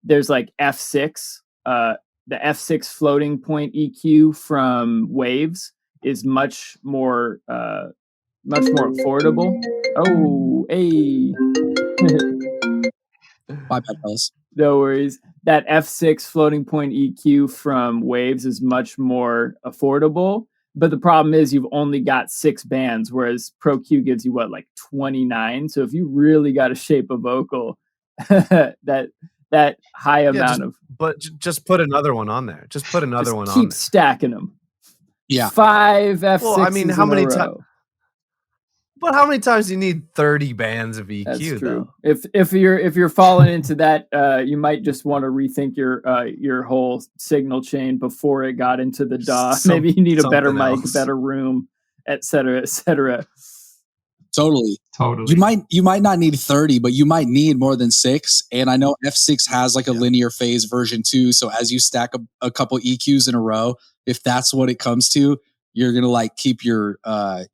There's like F6, the F6 floating point EQ from Waves is much more affordable. Oh, hey. My bad, fellas. No worries. That F6 floating point EQ from Waves is much more affordable. But the problem is you've only got 6 bands, whereas Pro Q gives you like 29. So if you really got to shape a vocal, that high amount of. But just put another one on there. Just put another one on there. Keep stacking them. Yeah. 5 F6s well, I mean, how many times? But how many times do you need 30 bands of EQ? That's true. Though? If you're falling into that, you might just want to rethink your whole signal chain before it got into the DAW. Maybe you need a better mic, better room, et cetera, et cetera. Totally. You might not need 30, but you might need more than 6. And I know F6 has like a linear phase version too. So as you stack a couple EQs in a row, if that's what it comes to, you're gonna like keep your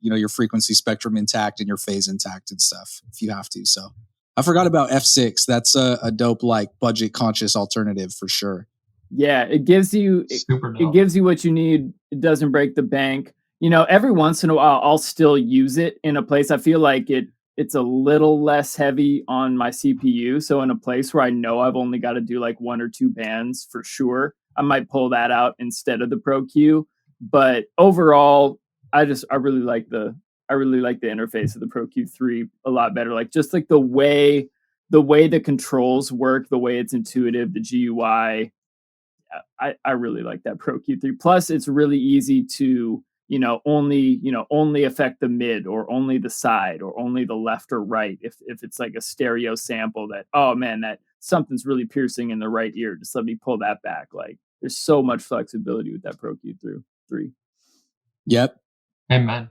your frequency spectrum intact and your phase intact and stuff if you have to. So I forgot about F6. That's a dope like budget conscious alternative for sure. Yeah, it gives you it gives you what you need. It doesn't break the bank. Every once in a while I'll still use it in a place I feel like it's a little less heavy on my CPU. So in a place where I know I've only got to do like 1 or 2 bands for sure, I might pull that out instead of the Pro Q. But overall, I really like the interface of the Pro Q3 a lot better. Like just like the way the controls work, the way it's intuitive, the GUI. I really like that Pro Q3. Plus, it's really easy to only affect the mid or only the side or only the left or right. If it's like a stereo sample that, oh man, that something's really piercing in the right ear, just let me pull that back. Like there's so much flexibility with that Pro Q3. Yep. Amen.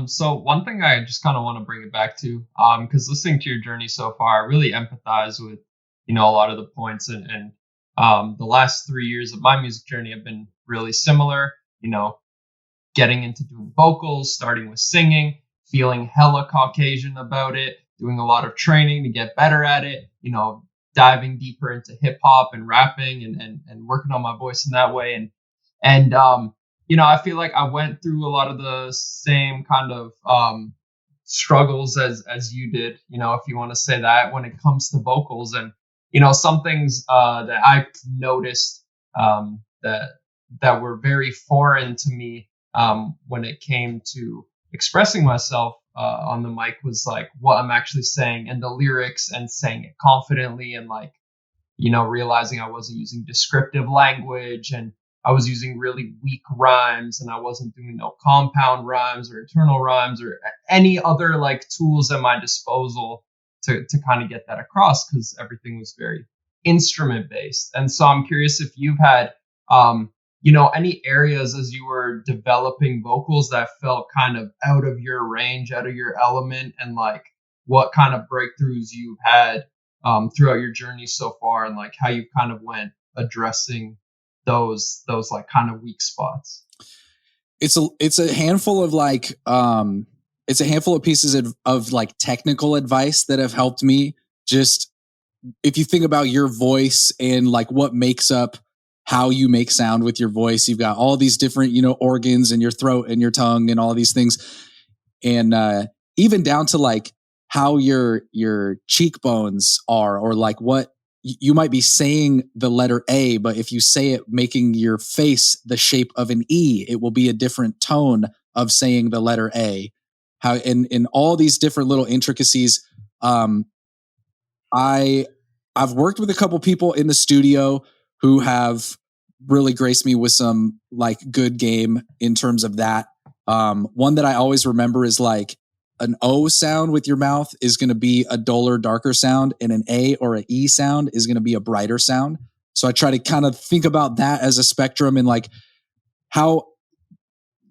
So one thing I just kind of want to bring it back to, because listening to your journey so far, I really empathize with, a lot of the points and the last 3 years of my music journey have been really similar, getting into doing vocals, starting with singing, feeling hella Caucasian about it, doing a lot of training to get better at it, diving deeper into hip hop and rapping and working on my voice in that way. And I feel like I went through a lot of the same kind of struggles as you did, if you want to say that, when it comes to vocals. And, some things that I've noticed that were very foreign to me when it came to expressing myself on the mic was like what I'm actually saying and the lyrics and saying it confidently and like, realizing I wasn't using descriptive language and I was using really weak rhymes and I wasn't doing no compound rhymes or internal rhymes or any other like tools at my disposal to kind of get that across because everything was very instrument based. And so I'm curious if you've had, any areas as you were developing vocals that felt kind of out of your range, out of your element, and like what kind of breakthroughs you've had throughout your journey so far and like how you kind of went addressing those like kind of weak spots. It's a handful of like it's a handful of pieces of like technical advice that have helped me. Just if you think about your voice and like what makes up how you make sound with your voice, you've got all these different organs in your throat and your tongue and all these things, and even down to like how your cheekbones are, or like what you might be saying the letter A, but if you say it making your face the shape of an E, it will be a different tone of saying the letter A. How in all these different little intricacies. I've worked with a couple people in the studio who have really graced me with some like good game in terms of that. One that I always remember is like an O sound with your mouth is going to be a duller, darker sound, and an A or an E sound is going to be a brighter sound. So I try to kind of think about that as a spectrum and like how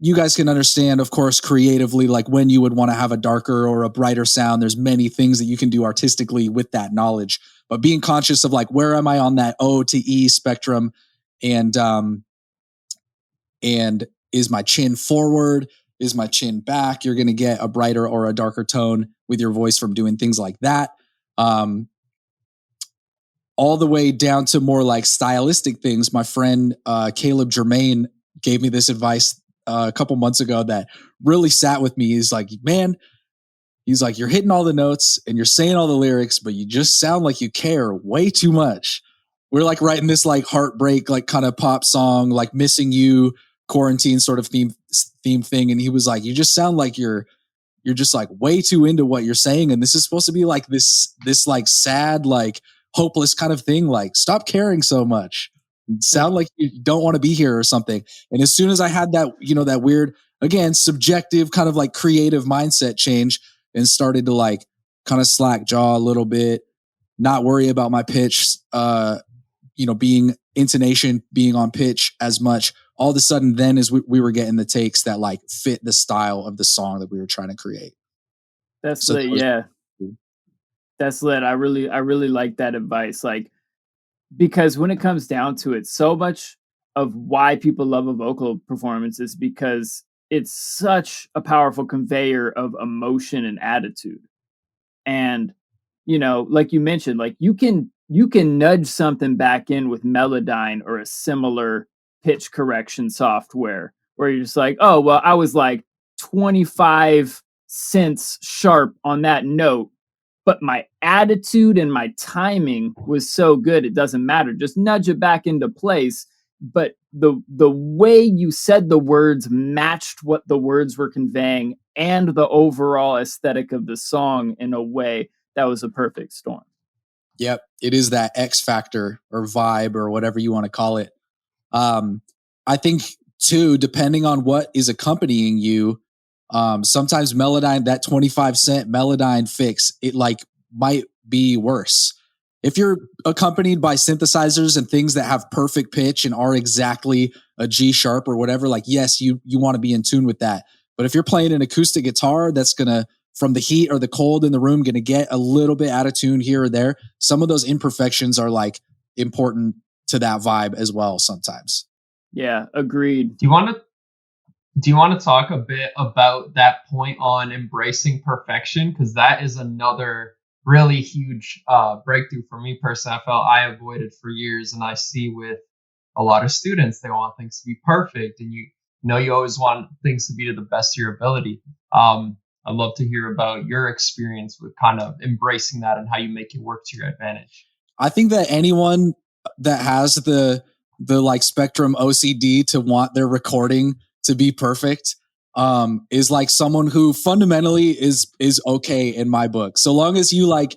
you guys can understand, of course, creatively, like when you would want to have a darker or a brighter sound. There's many things that you can do artistically with that knowledge, but being conscious of like, where am I on that O to E spectrum? And is my chin forward? Is my chin back? You're going to get a brighter or a darker tone with your voice from doing things like that. All the way down to more like stylistic things. My friend Caleb Germain gave me this advice a couple months ago that really sat with me. He's like, man, you're hitting all the notes and you're saying all the lyrics, but you just sound like you care way too much. We're like writing this like heartbreak, like kind of pop song, like Missing You, quarantine sort of theme thing. And he was like, you just sound like you're just like way too into what you're saying. And this is supposed to be like this like sad, like hopeless kind of thing. Like, stop caring so much. Sound like you don't want to be here or something. And as soon as I had that, that weird, again, subjective kind of like creative mindset change and started to like kind of slack jaw a little bit, not worry about my pitch, being intonation, being on pitch as much, all of a sudden then is we were getting the takes that like fit the style of the song that we were trying to create. That's lit. Yeah. That's lit. I really like that advice. Like, because when it comes down to it, so much of why people love a vocal performance is because it's such a powerful conveyor of emotion and attitude. And, like you mentioned, like you can nudge something back in with Melodyne or a similar pitch correction software where you're just like, oh, well, I was like 25 cents sharp on that note, but my attitude and my timing was so good, it doesn't matter. Just nudge it back into place. But the way you said the words matched what the words were conveying and the overall aesthetic of the song in a way that was a perfect storm. Yep. It is that X factor or vibe or whatever you want to call it. I think too, depending on what is accompanying you, sometimes Melodyne, that 25 cent Melodyne fix, it like might be worse. If you're accompanied by synthesizers and things that have perfect pitch and are exactly a G sharp or whatever, like, yes, you want to be in tune with that. But if you're playing an acoustic guitar that's going to, from the heat or the cold in the room, going to get a little bit out of tune here or there, some of those imperfections are like important to that vibe as well sometimes. Yeah, agreed. Do you want to talk a bit about that point on embracing perfection? Because that is another really huge breakthrough for me personally. I felt I avoided for years, and I see with a lot of students, they want things to be perfect, and you always want things to be to the best of your ability. I'd love to hear about your experience with kind of embracing that and how you make it work to your advantage. I think that anyone that has the like spectrum OCD to want their recording to be perfect is like someone who fundamentally is okay in my book. So long as you like,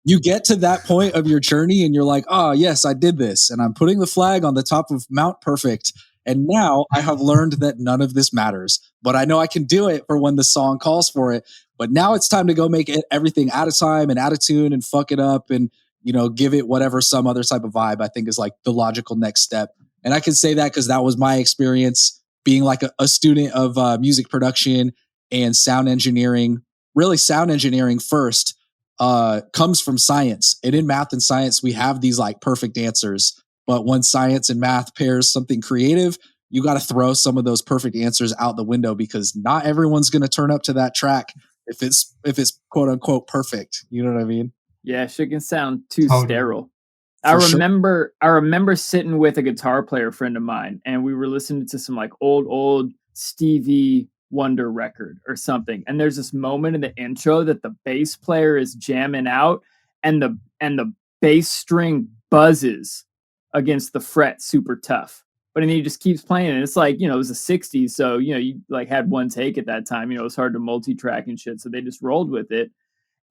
you get to that point of your journey and you're like, oh yes, I did this. And I'm putting the flag on the top of Mount Perfect. And now I have learned that none of this matters, but I know I can do it for when the song calls for it. But now it's time to go make it everything out of time and out of tune and fuck it up and, give it whatever some other type of vibe I think is like the logical next step. And I can say that because that was my experience being like a student of music production and sound engineering. Really, sound engineering first comes from science. And in math and science, we have these like perfect answers. But when science and math pairs something creative, you got to throw some of those perfect answers out the window because not everyone's going to turn up to that track if it's quote unquote perfect. You know what I mean? Yeah, shit can sound too sterile. I remember sitting with a guitar player friend of mine, and we were listening to some like old Stevie Wonder record or something. And there's this moment in the intro that the bass player is jamming out, and the bass string buzzes against the fret super tough. But then he just keeps playing, and it's like, it was the 60s, so you like had one take at that time. It was hard to multi-track and shit, so they just rolled with it.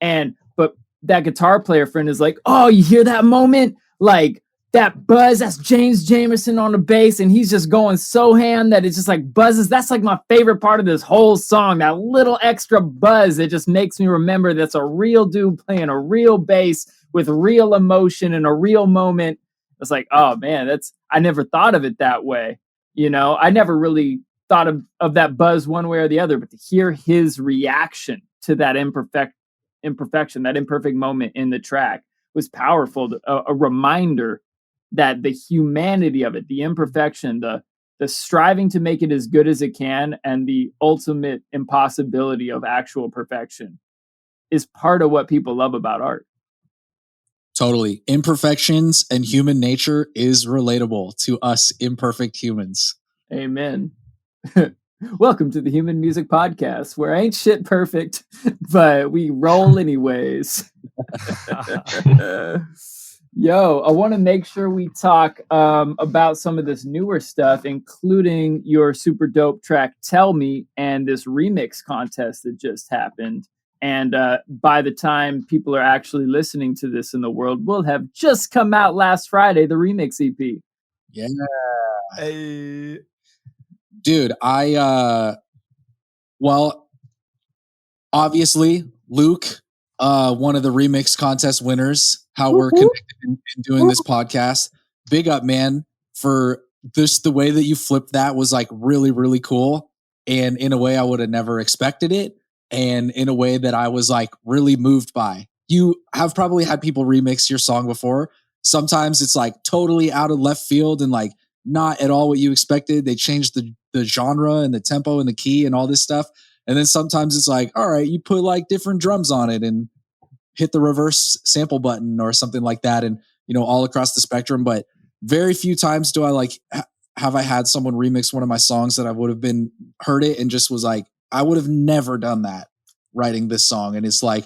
But that guitar player friend is like, oh, you hear that moment? Like that buzz, that's James Jamerson on the bass, and he's just going so ham that it's just like buzzes. That's like my favorite part of this whole song, that little extra buzz. It just makes me remember that's a real dude playing a real bass with real emotion and a real moment. It's like, oh man, I never thought of it that way. I never really thought of that buzz one way or the other, but to hear his reaction to that imperfection, that imperfect moment in the track was powerful. A reminder that the humanity of it, the imperfection, the striving to make it as good as it can, and the ultimate impossibility of actual perfection is part of what people love about art. Totally. Imperfections and human nature is relatable to us imperfect humans. Amen. Welcome to the Human Music Podcast, where ain't shit perfect, but we roll anyways. Yo, I want to make sure we talk about some of this newer stuff, including your super dope track, Tell Me, and this remix contest that just happened. And by the time people are actually listening to this in the world, will have just come out last Friday, the remix EP. Yeah. Hey. Dude, well, obviously, Luke, one of the remix contest winners, how we're connected in doing this podcast. Big up, man, for this. The way that you flipped that was like really, really cool. And in a way I would have never expected it. And in a way that I was like really moved by. You have probably had people remix your song before. Sometimes it's like totally out of left field and like not at all what you expected. They changed the genre and the tempo and the key and all this stuff. And then sometimes it's like, all right, you put like different drums on it and hit the reverse sample button or something like that. And, you know, all across the spectrum. But very few times do I like, have I had someone remix one of my songs that I would have been heard it and just was like, I would have never done that writing this song. And it's like,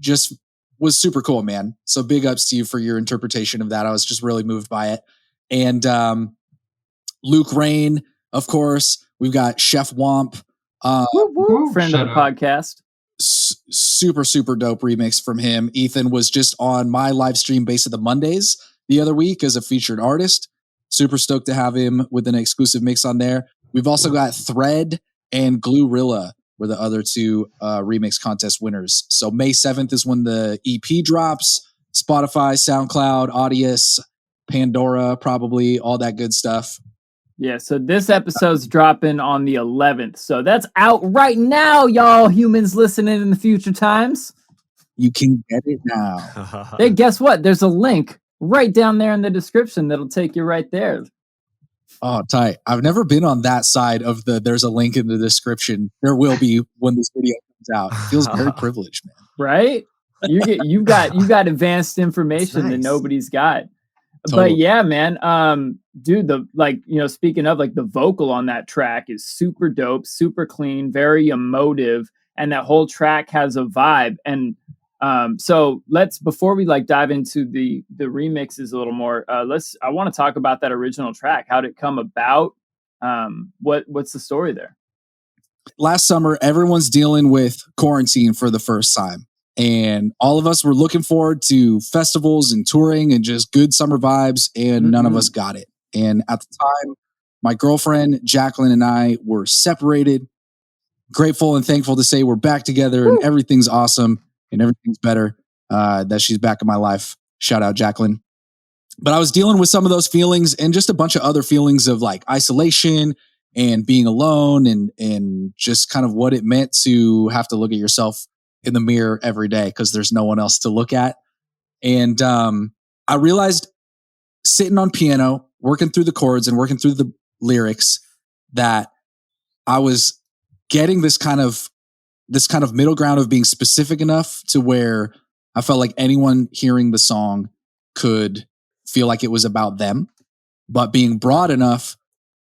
just was super cool, man. So big ups to you for your interpretation of that. I was just really moved by it. And Luke Rain, of course, we've got Chef Womp, friend of the podcast. Super, super dope remix from him. Ethan was just on my live stream Base of the Mondays the other week as a featured artist. Super stoked to have him with an exclusive mix on there. We've also got Thread and Glorilla were the other two remix contest winners. So May 7th is when the EP drops. Spotify, SoundCloud, Audius, Pandora, probably all that good stuff. Yeah, so this episode's dropping on the 11th. So that's out right now, y'all humans listening in the future times. You can get it now. Hey, guess what? There's a link right down there in the description that'll take you right there. Oh, tight. I've never been on that side of there's a link in the description. There will be when this video comes out. It feels very privileged, man. Right? You got advanced information that nobody's got. Totally. But yeah, man, dude, speaking of like the vocal on that track is super dope, super clean, very emotive, and that whole track has a vibe. And so before we like dive into the remixes a little more, I want to talk about that original track. How'd it come about? What's the story there? Last summer, everyone's dealing with quarantine for the first time. And all of us were looking forward to festivals and touring and just good summer vibes. And none of us got it. And at the time, my girlfriend, Jacqueline, and I were separated. Grateful and thankful to say we're back together and everything's awesome and everything's better, that she's back in my life. Shout out, Jacqueline. But I was dealing with some of those feelings and just a bunch of other feelings of like isolation and being alone and just kind of what it meant to have to look at yourself in the mirror every day because there's no one else to look at. And I realized sitting on piano, working through the chords and working through the lyrics, that I was getting this kind of middle ground of being specific enough to where I felt like anyone hearing the song could feel like it was about them, but being broad enough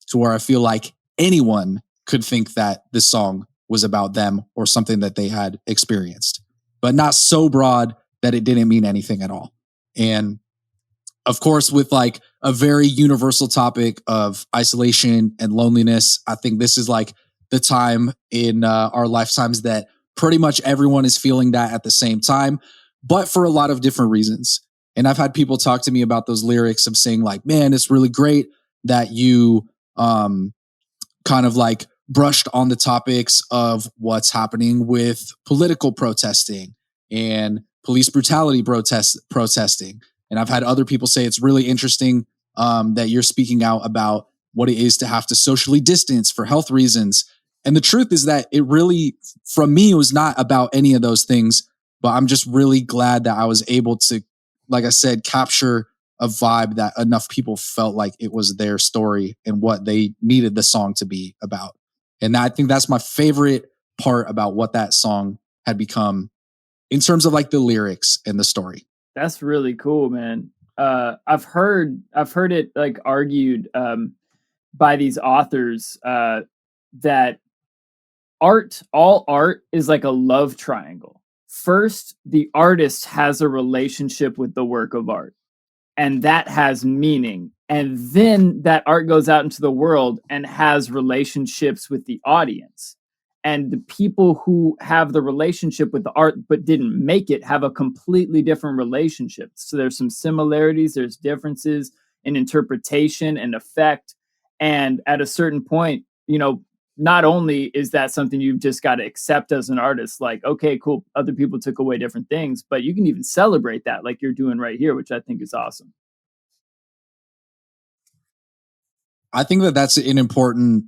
to where I feel like anyone could think that this song was about them or something that they had experienced, but not so broad that it didn't mean anything at all. And of course, with like a very universal topic of isolation and loneliness, I think this is like the time in our lifetimes that pretty much everyone is feeling that at the same time, but for a lot of different reasons. And I've had people talk to me about those lyrics of saying like, man, it's really great that you kind of like brushed on the topics of what's happening with political protesting and police brutality protesting. And I've had other people say it's really interesting that you're speaking out about what it is to have to socially distance for health reasons. And the truth is that it really, from me, it was not about any of those things, but I'm just really glad that I was able to, like I said, capture a vibe that enough people felt like it was their story and what they needed the song to be about. And I think that's my favorite part about what that song had become in terms of like the lyrics and the story. That's really cool, man. I've heard it like argued by these authors that all art is like a love triangle. First, the artist has a relationship with the work of art, and that has meaning. And then that art goes out into the world and has relationships with the audience. And the people who have the relationship with the art but didn't make it have a completely different relationship. So there's some similarities, there's differences in interpretation and effect. And at a certain point, not only is that something you've just got to accept as an artist, like, okay, cool, other people took away different things, but you can even celebrate that like you're doing right here, which I think is awesome. I think that that's an important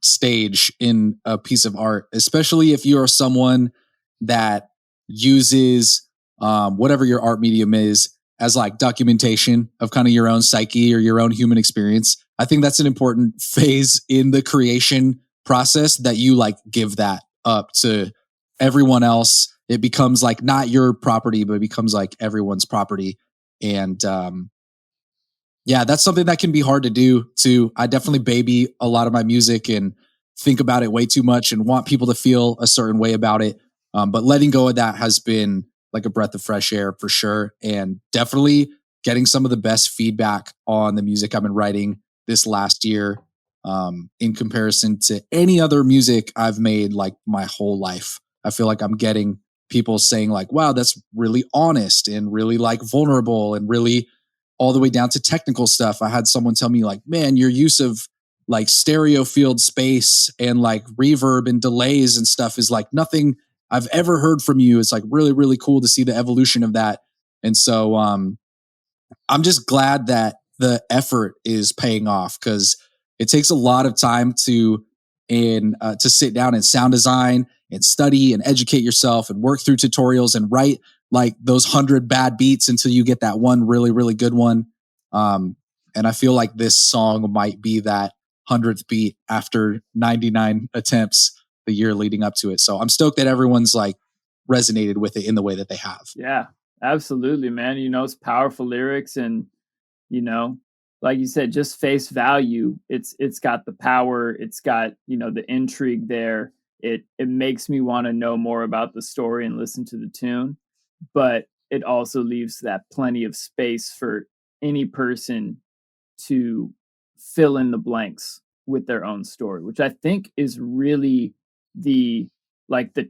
stage in a piece of art, especially if you're someone that uses whatever your art medium is as like documentation of kind of your own psyche or your own human experience. I think that's an important phase in the creation process, that you like give that up to everyone else. It becomes like not your property, but it becomes like everyone's property. And yeah, that's something that can be hard to do too. I definitely baby a lot of my music and think about it way too much and want people to feel a certain way about it. But letting go of that has been like a breath of fresh air for sure. And definitely getting some of the best feedback on the music I've been writing this last year, in comparison to any other music I've made like my whole life. I feel like I'm getting people saying like, wow, that's really honest and really like vulnerable and really all the way down to technical stuff. I had someone tell me like, man, your use of like stereo field space and like reverb and delays and stuff is like nothing I've ever heard from you. It's like really, really cool to see the evolution of that. And so I'm just glad that the effort is paying off, because it takes a lot of time to sit down and sound design and study and educate yourself and work through tutorials and write like those 100 bad beats until you get that one really, really good one. And I feel like this song might be that 100th beat after 99 attempts the year leading up to it. So I'm stoked that everyone's like resonated with it in the way that they have. Yeah, absolutely, man. It's powerful lyrics, and like you said, just face value. It's got the power. It's got, the intrigue there. It makes me want to know more about the story and listen to the tune, but it also leaves that plenty of space for any person to fill in the blanks with their own story, which I think is really the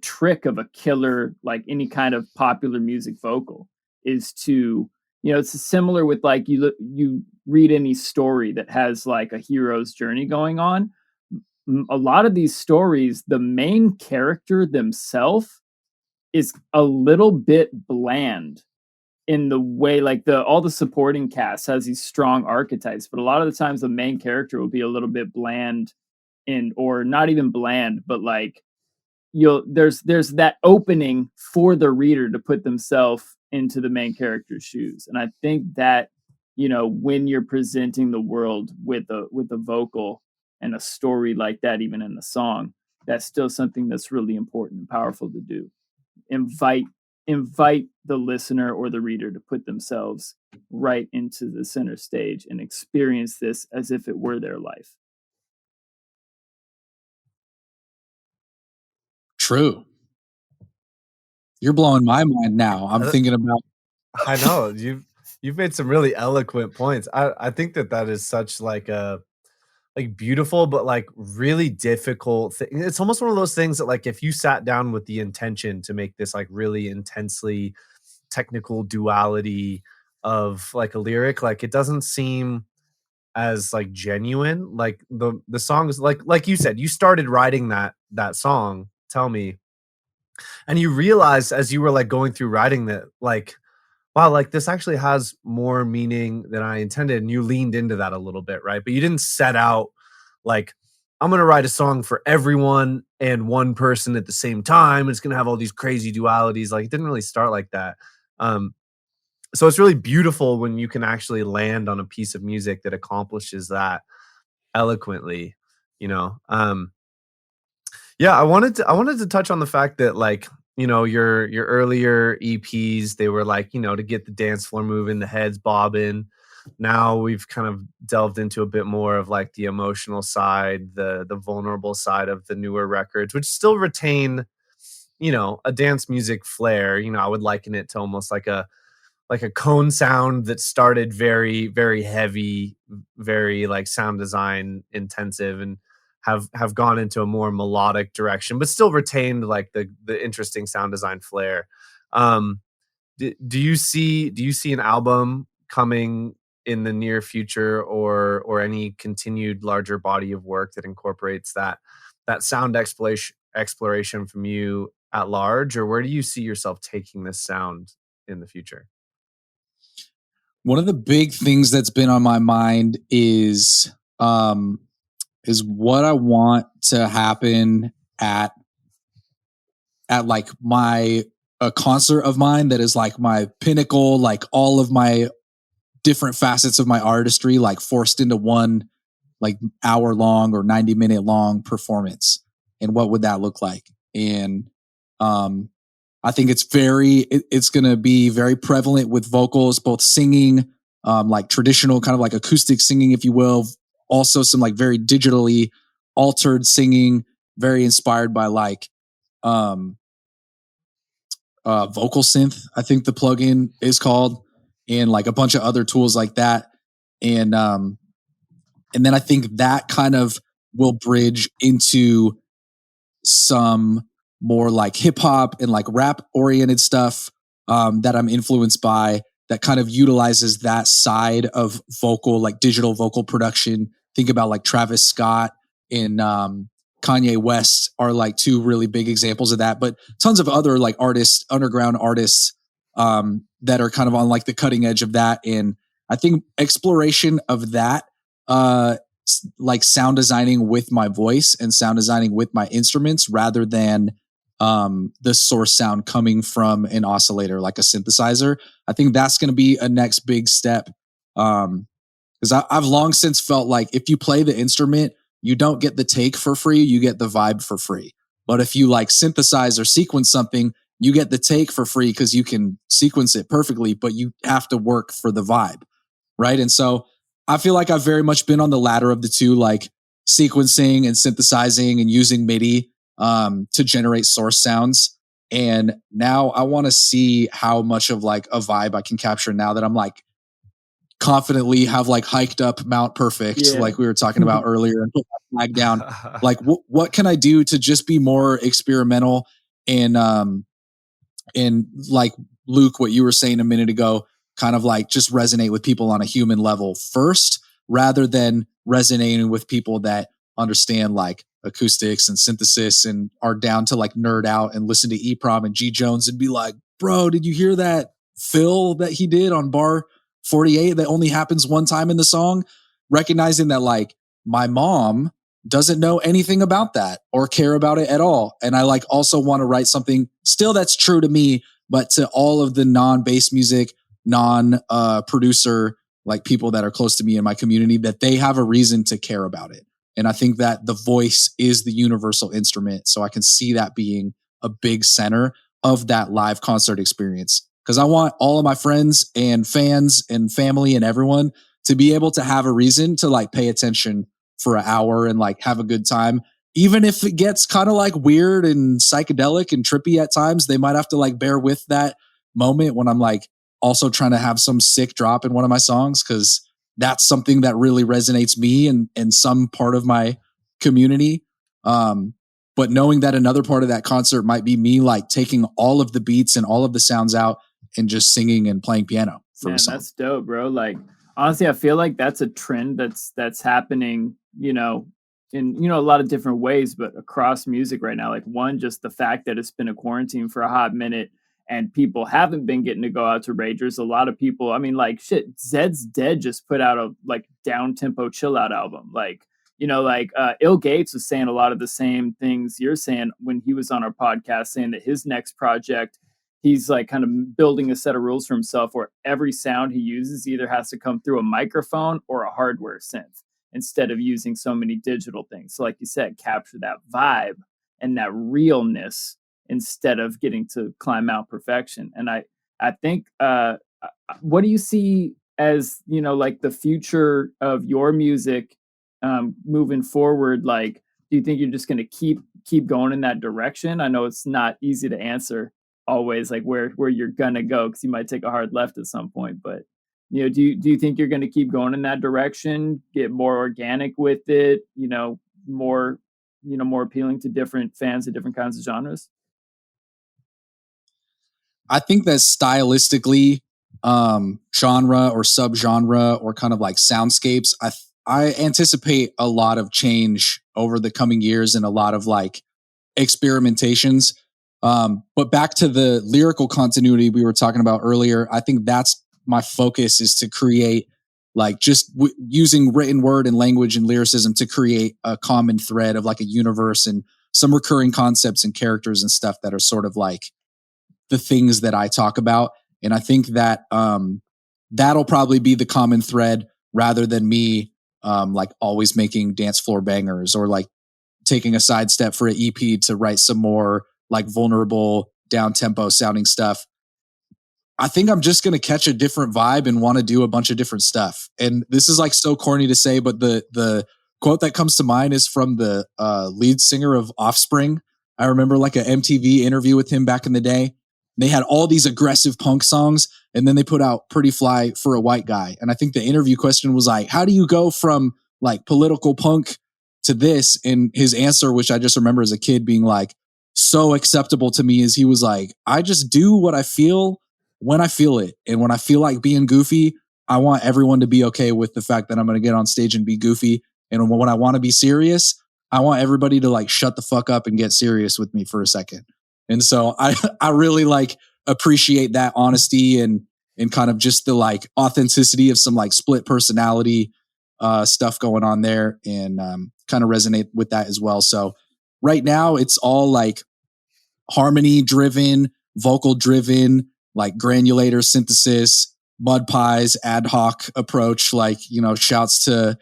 trick of a killer, like any kind of popular music vocal, is to, it's similar with like you read any story that has like a hero's journey going on. A lot of these stories, the main character themselves is a little bit bland in the way, like all the supporting cast has these strong archetypes, but a lot of the times the main character will be a little bit bland, or not even bland, but like there's that opening for the reader to put themselves into the main character's shoes. And I think that, when you're presenting the world with a vocal and a story like that, even in the song, that's still something that's really important and powerful to do. Invite the listener or the reader to put themselves right into the center stage and experience this as if it were their life. True. You're blowing my mind now. I'm thinking about. I know you've made some really eloquent points. I think that is such like a beautiful but like really difficult thing. It's almost one of those things that like if you sat down with the intention to make this like really intensely technical duality of like a lyric, like it doesn't seem as like genuine. Like the song is like you said, you started writing that song, Tell Me, and you realized as you were like going through writing that like wow, like this actually has more meaning than I intended. And you leaned into that a little bit, right? But you didn't set out like, I'm going to write a song for everyone and one person at the same time. It's going to have all these crazy dualities. Like, it didn't really start like that. So it's really beautiful when you can actually land on a piece of music that accomplishes that eloquently, you know. Yeah, I wanted to touch on the fact that, like, you know, your earlier EPs, they were like, you know, to get the dance floor moving, the heads bobbing. Now we've kind of delved into a bit more of like the emotional side, the vulnerable side of the newer records, which still retain, you know, a dance music flair. You know, I would liken it to almost like a cone sound that started very, very heavy, very like sound design intensive, and have gone into a more melodic direction, but still retained like the interesting sound design flair. Um, do you see an album coming in the near future, or any continued larger body of work that incorporates that sound exploration from you at large, or where do you see yourself taking this sound in the future? One of the big things that's been on my mind is what I want to happen at like a concert of mine that is like my pinnacle, like all of my different facets of my artistry, like forced into one like hour long or 90-minute long performance. And what would that look like? And I think it's going to be very prevalent with vocals, both singing, like traditional kind of like acoustic singing, if you will. Also some like very digitally altered singing, very inspired by like vocal synth, I think the plugin is called, and like a bunch of other tools like that. And then I think that kind of will bridge into some more like hip hop and like rap oriented stuff that I'm influenced by, that kind of utilizes that side of vocal, like digital vocal production. Think about like Travis Scott and Kanye West are like two really big examples of that, but tons of other like artists, underground artists that are kind of on like the cutting edge of that. And I think exploration of that, like sound designing with my voice and sound designing with my instruments rather than the source sound coming from an oscillator like a synthesizer. I think that's going to be a next big step, because I've long since felt like if you play the instrument, you don't get the take for free, you get the vibe for free. But if you like synthesize or sequence something, you get the take for free because you can sequence it perfectly, but you have to work for the vibe, right? And so I feel like I've very much been on the latter of the two, like sequencing and synthesizing and using MIDI to generate source sounds. And now I want to see how much of like a vibe I can capture now that I'm like confidently have like hiked up Mount Perfect, like we were talking about earlier, and put my flag down. Like, what can I do to just be more experimental and like Luke, what you were saying a minute ago, kind of like just resonate with people on a human level first, rather than resonating with people that understand like acoustics and synthesis and are down to like nerd out and listen to EPROM and G Jones and be like, bro, did you hear that fill that he did on bar 48 that only happens one time in the song? Recognizing that like my mom doesn't know anything about that or care about it at all. And I like also want to write something still that's true to me, but to all of the non-bass music, non-producer, like people that are close to me in my community, that they have a reason to care about it. And I think that the voice is the universal instrument. So I can see that being a big center of that live concert experience. Because I want all of my friends and fans and family and everyone to be able to have a reason to like pay attention for an hour and like have a good time. Even if it gets kind of like weird and psychedelic and trippy at times, they might have to like bear with that moment when I'm like also trying to have some sick drop in one of my songs, because that's something that really resonates me and some part of my community. But knowing that another part of that concert might be me like taking all of the beats and all of the sounds out and just singing and playing piano for a song. That's dope, bro. Like, honestly, I feel like that's a trend that's happening, you know, in, you know, a lot of different ways, but across music right now. Like, one, just the fact that it's been a quarantine for a hot minute, and people haven't been getting to go out to ragers. A lot of people, I mean, like shit, Zed's Dead just put out a like down tempo chill out album. Like, you know, like Ill Gates was saying a lot of the same things you're saying when he was on our podcast, saying that his next project, he's like kind of building a set of rules for himself where every sound he uses either has to come through a microphone or a hardware synth instead of using so many digital things. So like you said, capture that vibe and that realness instead of getting to climb out perfection. And I think, what do you see as, you know, like the future of your music moving forward? Like, do you think you're just going to keep going in that direction? I know it's not easy to answer always, like where you're gonna go, because you might take a hard left at some point, but you know, do you think you're going to keep going in that direction, get more organic with it, you know, more appealing to different fans of different kinds of genres? I think that stylistically, genre or subgenre or kind of like soundscapes, I anticipate a lot of change over the coming years and a lot of like experimentations. But back to the lyrical continuity we were talking about earlier, I think that's my focus, is to create like just using written word and language and lyricism to create a common thread of like a universe and some recurring concepts and characters and stuff that are sort of like the things that I talk about. And I think that that'll probably be the common thread rather than me like always making dance floor bangers or like taking a sidestep for an EP to write some more like vulnerable down tempo sounding stuff. I think I'm just going to catch a different vibe and want to do a bunch of different stuff. And this is like so corny to say, but the quote that comes to mind is from the lead singer of Offspring. I remember like an MTV interview with him back in the day. They had all these aggressive punk songs, and then they put out Pretty Fly for a White Guy. And I think the interview question was like, how do you go from like political punk to this? And his answer, which I just remember as a kid being like so acceptable to me, is he was like, I just do what I feel when I feel it. And when I feel like being goofy, I want everyone to be okay with the fact that I'm going to get on stage and be goofy. And when I want to be serious, I want everybody to like shut the fuck up and get serious with me for a second. And so I really like appreciate that honesty and kind of just the like authenticity of some like split personality stuff going on there, and kind of resonate with that as well. So right now it's all like harmony driven, vocal driven, like granulator synthesis, mud pies, ad hoc approach. Like, you know, shouts to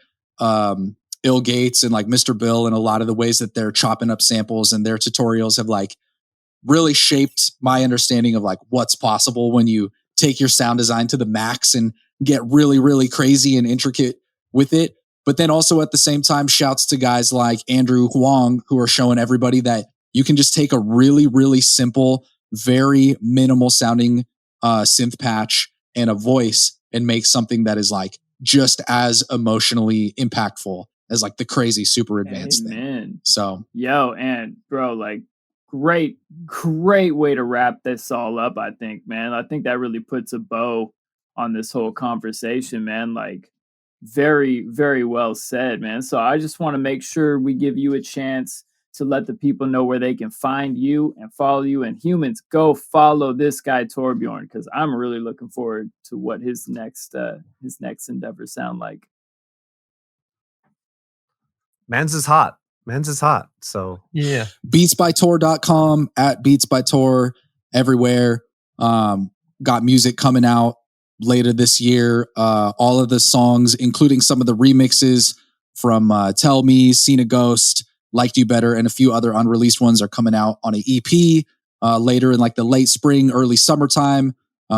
Ill Gates and like Mr. Bill and a lot of the ways that they're chopping up samples, and their tutorials have like really shaped my understanding of like what's possible when you take your sound design to the max and get really, really crazy and intricate with it. But then also at the same time, shouts to guys like Andrew Huang, who are showing everybody that you can just take a really, really simple, very minimal sounding synth patch and a voice and make something that is like just as emotionally impactful as like the crazy super advanced thing. So yo, and bro, like great way to wrap this all up. I think, man, I think that really puts a bow on this whole conversation, man. Like very, very well said, man. So I just want to make sure we give you a chance to let the people know where they can find you and follow you. And humans, go follow this guy Torbjorn, because I'm really looking forward to what his next endeavors sound like. Man's is hot. So yeah, beatsbytor.com, at beatsbytor everywhere. Got music coming out later this year. All of the songs, including some of the remixes from Tell Me, Seen a Ghost, Liked You Better, and a few other unreleased ones, are coming out on an EP later in like the late spring, early summertime.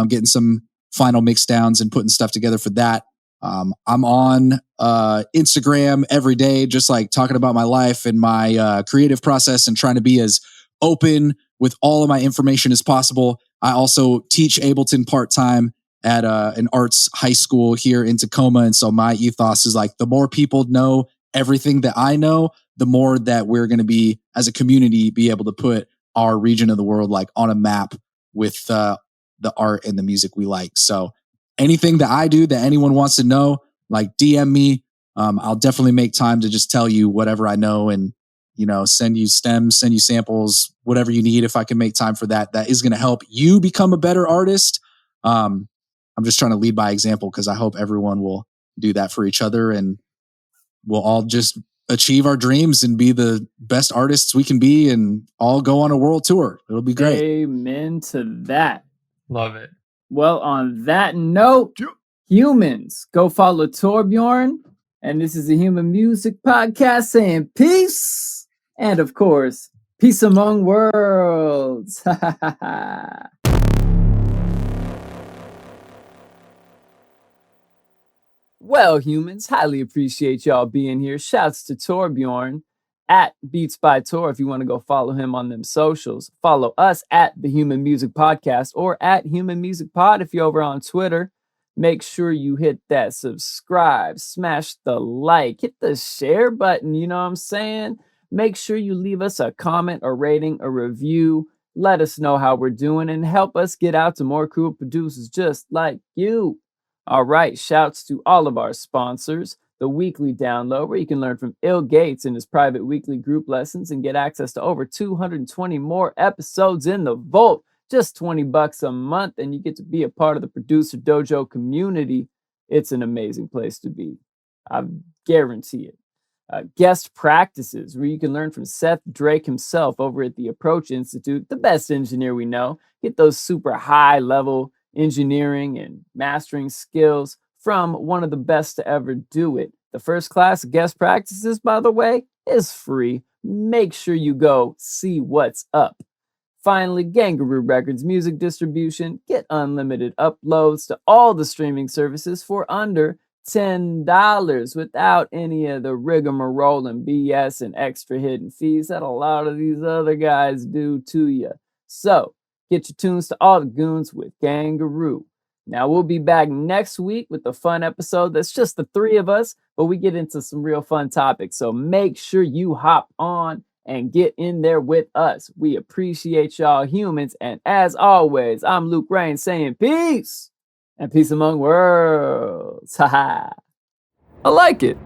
Getting some final mix downs and putting stuff together for that. I'm on Instagram every day, just like talking about my life and my creative process and trying to be as open with all of my information as possible. I also teach Ableton part-time at an arts high school here in Tacoma. And so my ethos is like, the more people know everything that I know, the more that we're going to be, as a community, be able to put our region of the world like on a map with the art and the music we like. So anything that I do that anyone wants to know, like DM me. I'll definitely make time to just tell you whatever I know and send you stems, send you samples, whatever you need. If I can make time for that, that is going to help you become a better artist. I'm just trying to lead by example, because I hope everyone will do that for each other, and we'll all just achieve our dreams and be the best artists we can be, and all go on a world tour. It'll be great. Amen to that. Love it. Well, on that note, humans, go follow Torbjorn. And this is the Human Music Podcast saying peace. And of course, peace among worlds. Well, humans, highly appreciate y'all being here. Shouts to Torbjorn at Beats by Tor if you want to go follow him on them socials. Follow us at the Human Music Podcast or at Human Music Pod if you're over on Twitter. Make sure you hit that subscribe, smash the like, hit the share button, you know what I'm saying? Make sure you leave us a comment, a rating, a review. Let us know how we're doing and help us get out to more cool producers just like you. All right, shouts to all of our sponsors. The Weekly Download, where you can learn from Il Gates in his private weekly group lessons and get access to over 220 more episodes in the vault. Just $20 a month, and you get to be a part of the Producer Dojo community. It's an amazing place to be. I guarantee it. Guest Practices, where you can learn from Seth Drake himself over at the Approach Institute, the best engineer we know. Get those super high-level engineering and mastering skills from one of the best to ever do it. The first class of Guest Practices, by the way, is free. Make sure you go see what's up. Finally, Gvngaroo Records music distribution. Get unlimited uploads to all the streaming services for under $10 without any of the rigmarole and BS and extra hidden fees that a lot of these other guys do to you. So, get your tunes to all the goons with Gvngaroo. Now, we'll be back next week with a fun episode that's just the three of us, but we get into some real fun topics. So make sure you hop on and get in there with us. We appreciate y'all humans. And as always, I'm Luke Rain saying peace and peace among worlds. I like it.